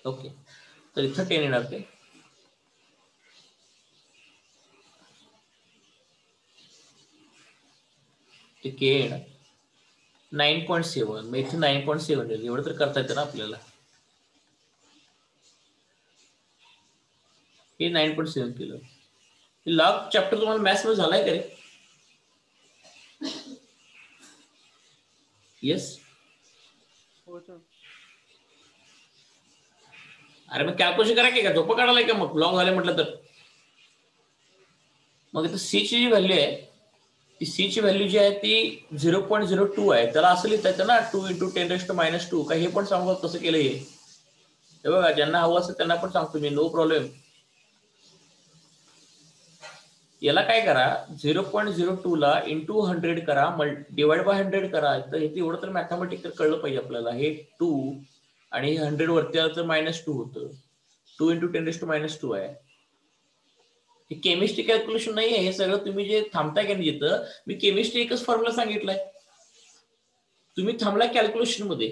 ओके तर इथं 10 येणार ते के येणार 9.7. मग इथे 9.7 येईल. एवढं तर करता येतं ना आपल्याला. हे 9.7 केलं. लॉग चॅप्टर तुम्हाला मॅथ्स मध्ये झालाय का रे? येस. अरे मग कॅल्क्युलेशन करा की का झोपा काढायला का मग लॉग झाले म्हटलं तर. मग इथं सी ची जी व्हॅल्यू आहे ती सी ची व्हॅल्यू जी आहे ती 0.02 आहे. त्याला असं लिहिता येतं ना 2 × 10⁻2. का हे पण सांगू कसं केलं हे बघा. ज्यांना हवं असेल त्यांना पण सांगतो मी. No problem. याला काय करा 0.02 ला इंटू 100 करा डिवाइड बाय 100 करा. तर एवढं तर मॅथमॅटिक्स कळलं पाहिजे आपल्याला. हे 2 आणि 100 वरती आलं तर -2 होतं. 2 × 10⁻² आहे. हे केमिस्ट्री कॅल्क्युलेशन नाही आहे, हे सगळं तुम्ही जे थांबताय का नाही जिथं, मी केमिस्ट्री एकच फॉर्म्युला सांगितलाय, तुम्ही थांबलाय कॅल्क्युलेशन मध्ये,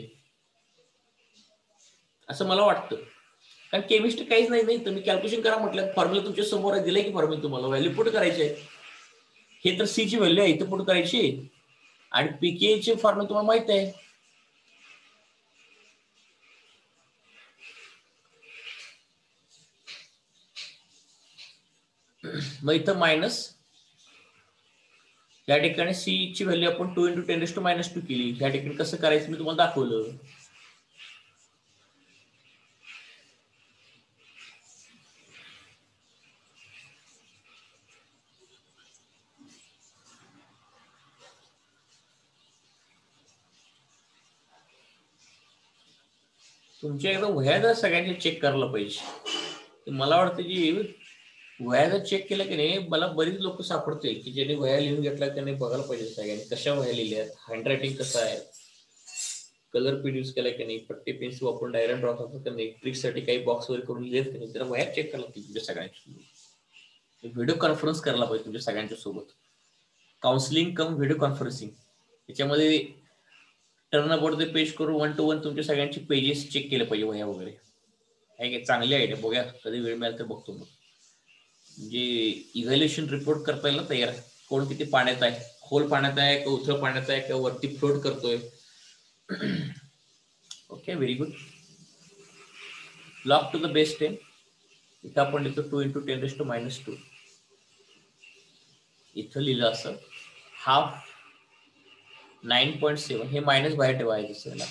असं मला वाटतं. कारण केमिस्ट्री काहीच नाही, तुम्ही कॅल्क्युलेशन करा म्हटलं, फॉर्म्युला तुमच्या समोर आहे, दिलाय की फॉर्म्युला तुम्हाला, व्हॅल्यू पुट करायची आहे. हे तर सी ची व्हॅल्यू आहे, इथं पुट करायची, आणि पीके ची फॉर्म्युला तुम्हाला माहित आहे. मग इथं मायनस, या ठिकाणी सी ची व्हॅल्यू आपण 2 × 10⁻² केली. या ठिकाणी कसं करायचं मी तुम्हाला दाखवलं. तुमच्या एकदा वह्या जर सगळ्यांनी चेक करायला पाहिजे. मला वाटतं की वह्या जर चेक केलं की नाही, मला बरीच लोक सापडते की ज्यांनी वह्या लिहून घेतल्या त्यांनी बघायला पाहिजे सगळ्यांनी कशा वह्या लिहिल्या, हँडरायटिंग कसं आहे, कलर पेन यूज केला की नाही, पट्टी पेन्सिल वापरून डायरेक्ट ड्रॉ करतो की नाही, ट्रिकसाठी काही बॉक्स वगैरे करून लिहित की नाही, तर वह्या चेक करायला पाहिजे तुमच्या सगळ्यांची. व्हिडिओ कॉन्फरन्स करायला पाहिजे तुमच्या सगळ्यांच्या सोबत, काउन्सिलिंग कम व्हिडिओ कॉन्फरन्सिंग. त्याच्यामध्ये टर्न अबाउट द पेज करून 1 to 1 तुमच्या सगळ्यांची पेजेस चेक केले पाहिजे, वह्या वगैरे. आहे चांगली आयडिया, बघूया कधी वेळ मिळाला तर बघतो. मग म्हणजे इव्हॅल्युएशन रिपोर्ट करता येईल ना तयार, कोण किती पाण्यात आहे, खोल पाण्यात आहे का उथळ पाण्यात आहे का वरती फ्लोट करतोय. Okay, very good. Log to the base 10, इथं आपण लिहितो 2 × 10⁻². इथं लिहिलं असं हाफ 9.7, हे मायनस बाहेर ठेवायचं असेल.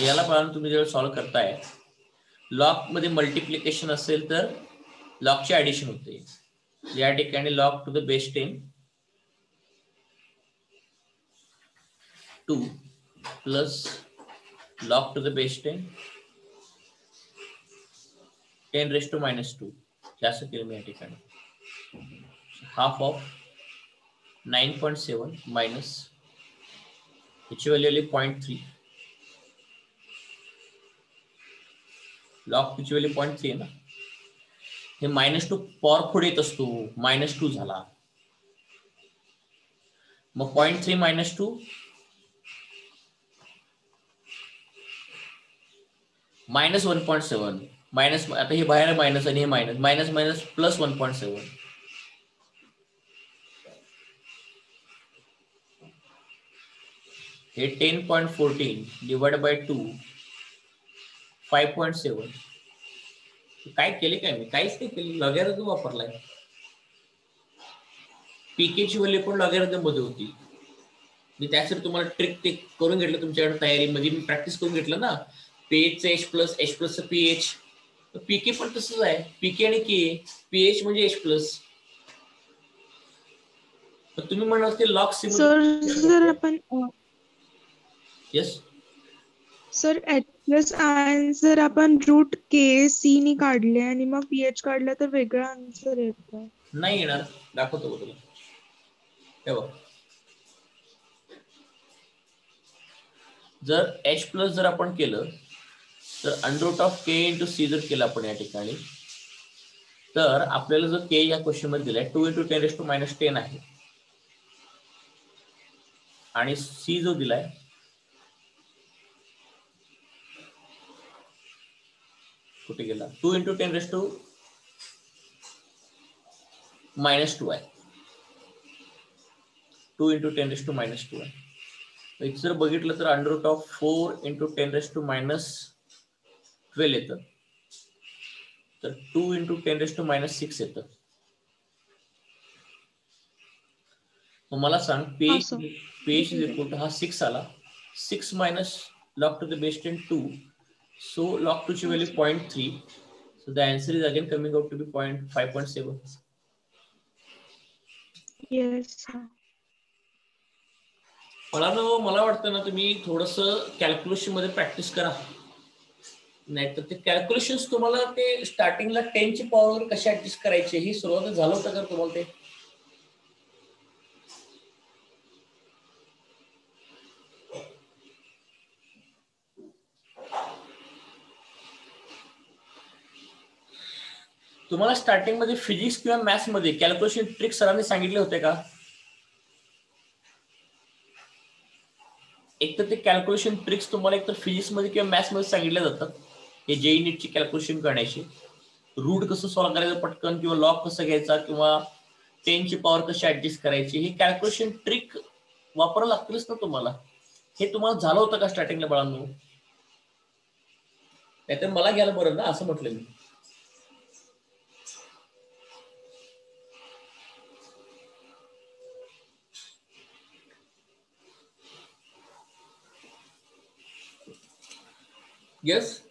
याला पाहून तुम्ही जेव्हा सॉल्व्ह करताय, लॉग मध्ये मल्टिप्लिकेशन असेल तर लॉगची ऍडिशन होते. या ठिकाणी log to the base 10 2 plus log to the base 10 10⁻², असं केलं मी या ठिकाणी. हाफ ऑफ 9.7 मायनस ह्याची व्हॅल्यू आली 0.3, लॉग ची व्हॅल्यू 0.3 आहे ना, हे -2 पॉवर पुढे येत असतो, -2 झाला. मग 0.3 -2 -1.7, मायनस, आता हे बाहेर मायनस आणि हे मायनस, मायनस मायनस प्लस 1.7. हे 10.14 डिवाइड बाय 2 5.7. काय केले काय मी, काहीच नाही केले, लॉगॅरिथम वापरलाय. पीके ची व्हॅल्यू पण लॉगॅरिथम मध्ये होती. मी त्यासाठी तुम्हाला ट्रिक ते करून घेतलं तुमच्याकडे तयारीमध्ये, मी प्रॅक्टिस करून घेतलं ना. पीएच एच प्लस पीएच, पीके पण तसंच आहे, पीके आणि के, पीएच म्हणजे एच प्लस. तुम्ही म्हणाल ते लॉग सर जर आपण yes sir H plus ion जर आपण रूट के सी नी काढले आणि मग पीएच काढलं तर वेगळा आन्सर येतो. नाही येणार, दाखवतो तुला. तेव्हा जर एच प्लस जर आपण केलं तर √k × c जर केलं आपण या ठिकाणी, तर आपल्याला जो के या क्वेश्चन मध्ये दिलाय 2 × 10⁻10 आहे, आणि सी जो दिलाय कुठे गेला, 2 × 10⁻² आहे, 2 × 10⁻² आहे. इथे जर बघितलं तर √4 × 10⁻12 येतं, तर 2 × 10⁻6 येतं. मग मला सांग पेज रिपोर्ट हा 6 आला, 6 minus log to the base 10 2, so log 2 ची value 0.3, so the answer is again coming out to be 5.7. Yes. मला वाटतं ना तुम्ही थोडस कॅल्क्युलेशन मध्ये प्रॅक्टिस करा, नाहीतर ते कॅल्क्युलेशन तुम्हाला ते स्टार्टिंगला 10 ची पॉवर कशी ऍडजस्ट करायची ही सुरुवात झालं होतं का तुम्हाला ते? तुम्हाला स्टार्टिंग मध्ये फिजिक्स किंवा मॅथ्स मध्ये कॅल्क्युलेशन ट्रिक सरांनी सांगितले होते का? एक तर ते कॅल्क्युलेशन ट्रिक्स तुम्हाला एक तर फिजिक्स मध्ये किंवा मॅथ्स मध्ये सांगितले जातात. हे जेई नीटची कॅल्क्युलेशन करण्याची, रूट कसं सॉल्व्ह करायचं पटकन, किंवा लॉग कसं घ्यायचा, किंवा 10 ची पॉवर कशी ऍडजस्ट करायची, ही कॅल्क्युलेशन ट्रिक वापरावं लागतीलच ना तुम्हाला. हे तुम्हाला झालं होतं का स्टार्टिंगला बाळांनो? नाहीतर मला घ्यायला बरं ना, असं म्हटलं मी. येस.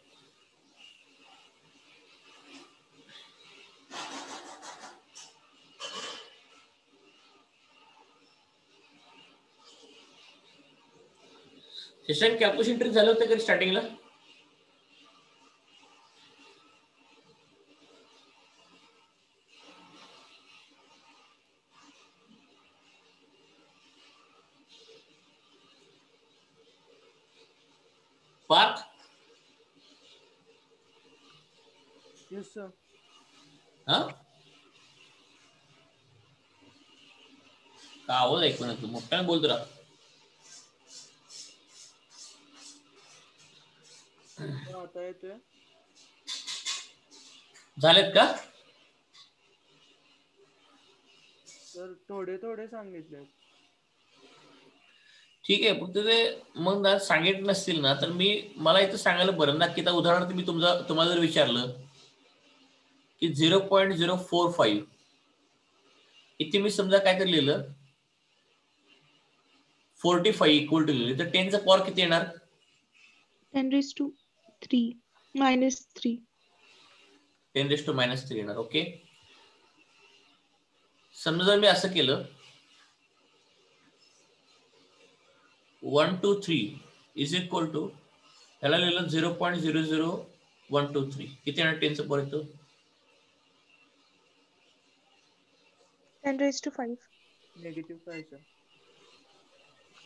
सेशन कॅल्क्युलेशन ट्रिक झालं होतं का स्टार्टिंगला? पार्थ? Yes sir. हा, का आवाज ऐकू नये, मोठ्याने बोलतो राहा. आता येतोय. झालेत का? तर थोडे थोडे सांगितले. ठीक आहे, फक्त ते मग सांगितलं नसतील ना, तर मला इथं सांगायला बरं ना, की आता उदाहरणार्थ मी तुम्हाला जर विचारलं की 0.045 इथे मी समजा काय तर लिहिलं 45 इक्वल टू लिहिलं, तर 10 चा पॉवर किती येणार? 10⁻³ -3. 10⁻³ येणार. ओके, समजा जर मी असं केलं 1 2 3 इज इक्वल टू ह्याला लिहिलं 0.00123, किती येणार 10 चा पॉवर येतो? 10⁵. -5 सर.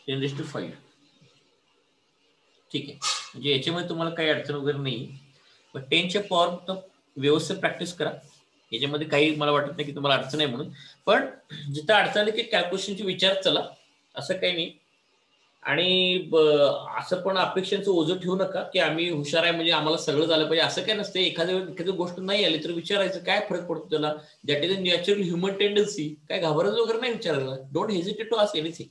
10⁵. ठीक आहे, म्हणजे याच्यामध्ये तुम्हाला काही अडचण वगैरे नाही. पण 10च्या पॉवर फक्त व्यवस्थित प्रॅक्टिस करा. याच्यामध्ये काही मला वाटत नाही की तुम्हाला अडचण आहे म्हणून. पण जिथं अडचण आहे की कॅल्क्युलेशनची विचार चला, असं काही नाही. आणि असं पण अपेक्षांचं ओझं ठेवू नका की आम्ही हुशार आहे म्हणजे आम्हाला सगळं झालं पाहिजे, असं काय नसतं. एखादी गोष्ट नाही आली तर विचारायचं, काय फरक पडतो त्याला. That is a natural human tendency. काय घाबरायचं वगैरे नाही विचारायला. Don't hesitate to ask anything.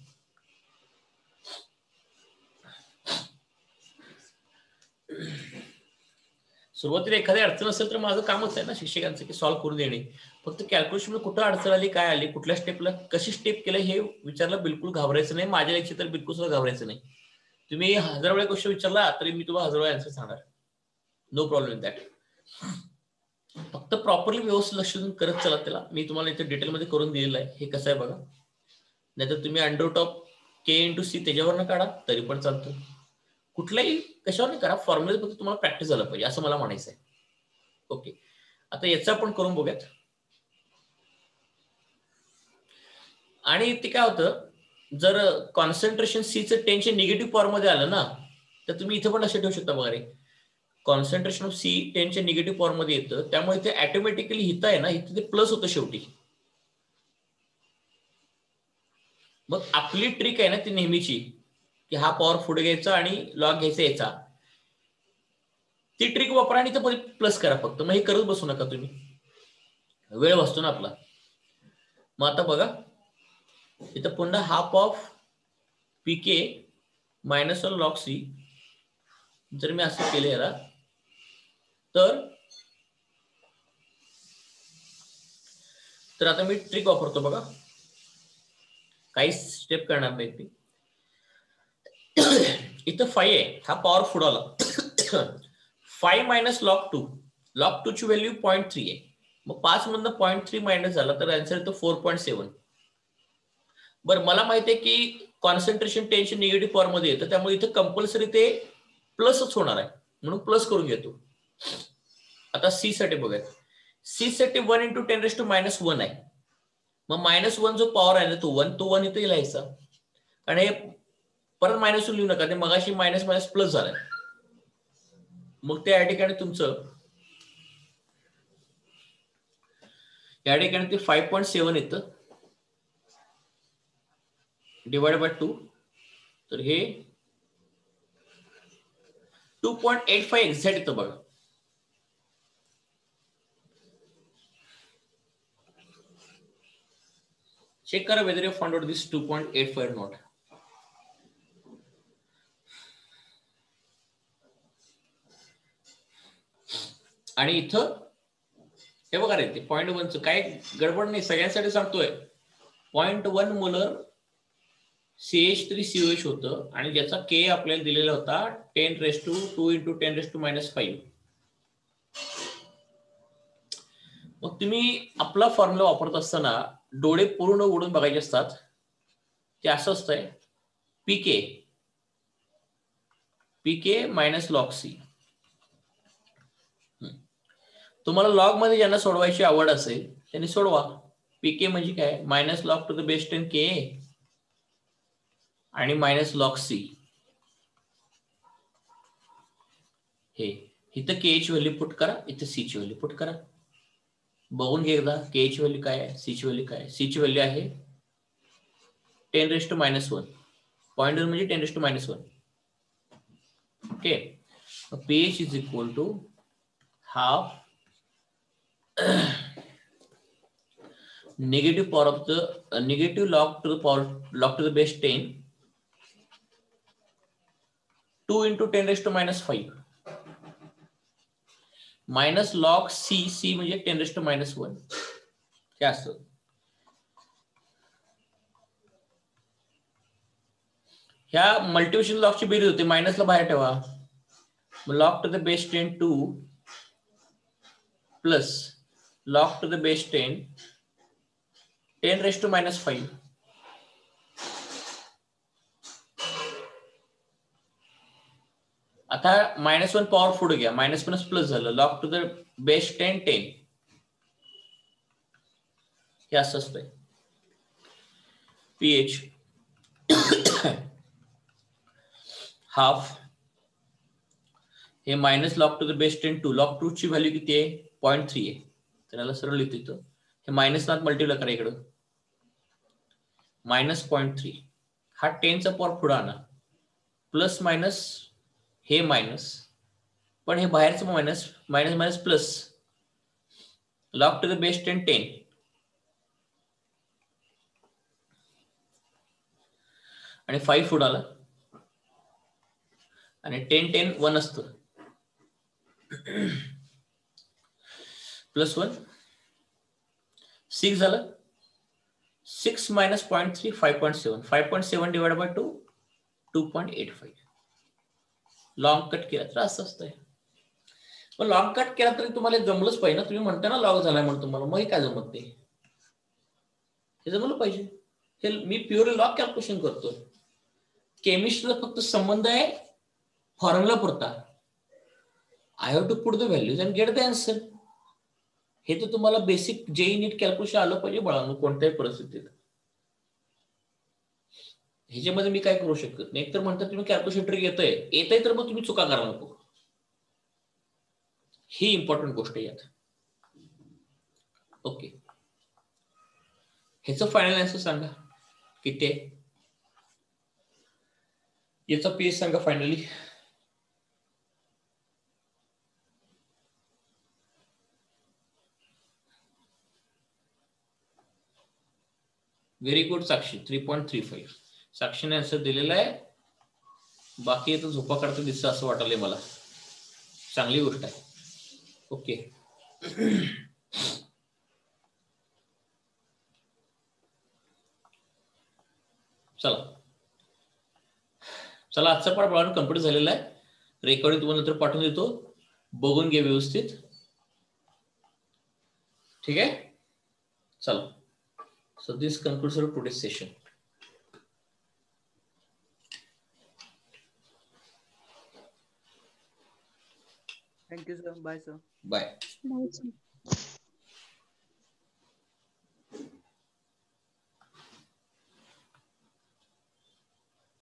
सुरुवातीला एखादी अडचण असेल तर माझं कामच आहे ना शिक्षकांचं की सॉल्व्ह करून देणे. फक्त कॅल्क्युलेशन मध्ये कुठं अडचण आली, काय आली, कुठल्या स्टेपला कशी स्टेप केलं हे विचारलं, बिलकुल घाबरायचं नाही. माझ्या लेक्चर तर बिलकुल सुद्धा घाबरायचं नाही. तुम्ही 1000 वेळा क्वेश्चन विचारला तरी मी तुम्हाला 1000 वेळा आन्सर सांगणार. No problem in that. फक्त प्रॉपरली व्यवस्थित लक्ष देऊन करत चला त्याला. मी तुम्हाला इथे डिटेलमध्ये करून दिलेलं आहे. हे कसं आहे बघा. नाहीतर तुम्ही √k/c त्याच्यावरनं काढा तरी पण चालतं. कुठल्याही कशावर नाही करा, फॉर्म्युला फक्त तुम्हाला प्रॅक्टिस झालं पाहिजे असं मला म्हणायचं आहे. ओके, आता याचं आपण करून बघूयात. आणि ते काय होतं, जर कॉन्सन्ट्रेशन सीचं 10च्या निगेटिव्ह पॉवर मध्ये आलं ना, तर तुम्ही इथं पण लक्ष ठेवू शकता बघा रे. कॉन्सन्ट्रेशन ऑफ सी 10च्या निगेटिव्ह पॉवर मध्ये येतं, त्यामुळे ते ऑटोमॅटिकली हिथं आहे ना, इथं ते प्लस होतं शेवटी. मग आपली ट्रिक आहे ना ती नेहमीची की हा पॉवर पुढे घ्यायचा आणि लॉग घ्यायचा याचा. ती ट्रिक वापरा आणि इथं प्लस करा फक्त. मग हे करत बसू नका तुम्ही, वेळ वाचतो ना आपला. मग आता बघा इथं पुन्हा half of pk minus log C जर मी असं केलं याला, तर आता मी ट्रिक वापरतो बघा. काही स्टेप करणार नाही ती. इथं 5 आहे, हा पॉवर पुढे आला. 5 मायनस log2. log2 ची व्हॅल्यू 0.3 आहे. मग 5 मधनं 0.3 मायनस झाला तर आन्सर येतो 4.7. बरं, मला माहिती आहे की कॉन्सन्ट्रेशन टेन्शन निगेटिव्ह पॉवर मध्ये येतं, त्यामुळे इथं कंपल्सरी ते प्लसच होणार आहे, म्हणून प्लस करून घेतो. आता सी साठी बघा. सी साठी 1 × 10⁻⁻1 आहे. मग -1 जो पॉवर आहे ना तो 1 इथे लिहायचा. आणि परत मायनस लिहू नका, ते मगाशी मायनस मायनस प्लस झालाय. मग त्या ठिकाणी तुमचं ह्या ठिकाणी ते 5.7 येतं डिवाइड बाय 2, तर हे 2.85 एक्झॅक्ट येतं बघा. चेक करा whether you found out this 2.85 or not. आणि इथं हे बघा रे, ते 0.1चं काय गडबड नाही, सगळ्यांसाठी सांगतोय. 0.1 मोलर CH3COH होतं आणि ज्याचा K आपल्याला दिलेला होता 10⁻² × 10⁻⁻5. मग तुम्ही आपला फॉर्म्युला वापरत असताना डोळे पूर्ण उघडून बघायचे असतात. ते असं असतंय, पीके मायनस लॉग सी. तुम्हाला लॉग मध्ये ज्यांना सोडवायची आवड असेल त्यांनी सोडवा. पीके म्हणजे काय, minus log to the base 10 के आणि मायनस लॉग सी. हे इथं के ची व्हॅल्यू पुट करा, इथं सी ची व्हॅल्यू पुट करा. बघून घे एकदा के ची व्हॅल्यू काय आहे, सी ची व्हॅल्यू काय आहे. सी ची व्हॅल्यू आहे 10⁻⁻1. 0.1 म्हणजे 10⁻⁻1. Okay, pH is equal to half negative power of the negative log to the power log to the base 10 2 into 10⁻⁻5 minus log c म्हणजे 10⁻⁻1. काय असतं, ह्या मल्टिप्लिकेशन लॉगची बेरीज होते, मायनसला बाहेर ठेवा. Log to the base 10 2 plus log to the base 10 10⁻⁻5. आता -1 power पुढे घ्या, मायनस प्लस प्लस झालं, log टू द बेस 10 10. हे असं असतंय. pH हाफ हे minus log to the base 10 2. log 2 ची व्हॅल्यू किती आहे, 0.3 आहे. त्याला सरळ लिहितो इथं, हे मायनस नात मल्टिप्लाय करा इकडं, -0.3. हा 10चा पॉवर पुढे आणा, प्लस मायनस हे मायनस, पण हे बाहेरचं minus, minus minus plus, log to the base 10 10 आणि 5 पुढे आला आणि 10 10 1 असतं, प्लस 1 6 झालं, 6 minus 0.3 5.7. 5.7 divided by 2 2.85. Long cut केला तर असं असतंय. पण लॉंग कट केला तरी तुम्हाला जमलंच पाहिजे ना. तुम्ही म्हणता ना लॉग झालाय म्हणून तुम्हाला, मग काय जमत नाही, हे जमलं पाहिजे. हे मी प्युअर लॉग कॅल्क्युलेशन करतो. केमिस्ट्रीला फक्त संबंध आहे फॉर्म्युला पुरता. I have to put the values and get the answer. हे तर तुम्हाला बेसिक जेई नीट कॅल्क्युलेशन आलं पाहिजे बाळांनो, कोणत्याही परिस्थितीत. ह्याच्यामध्ये मी काय करू शकत नाही. एकतर म्हणतात तुम्ही कॅल्क्युलेशन ट्रिक येतंय तर मग तुम्ही चुका करा नको. ही इम्पॉर्टंट गोष्ट आहे यात. ओके, ह्याचं फायनल आन्सर सांगा किती आहे, याचा पीएच सांगा फायनली. व्हेरी गुड साक्षी, 3.35. साक्षीने आन्सर दिलेला आहे. बाकी येतं झोपा काढता दिसतं असं वाटलंय मला. चांगली गोष्ट आहे. ओके, चला आजचा पाठ बाळांनो कंप्लीट झालेला आहे. रेकॉर्डिंग तुम्हाला नंतर पाठवून देतो, बघून घे व्यवस्थित. ठीक आहे, चला. So this concludes our today's session. Thank you, sir. Bye, sir. Bye. Bye, sir.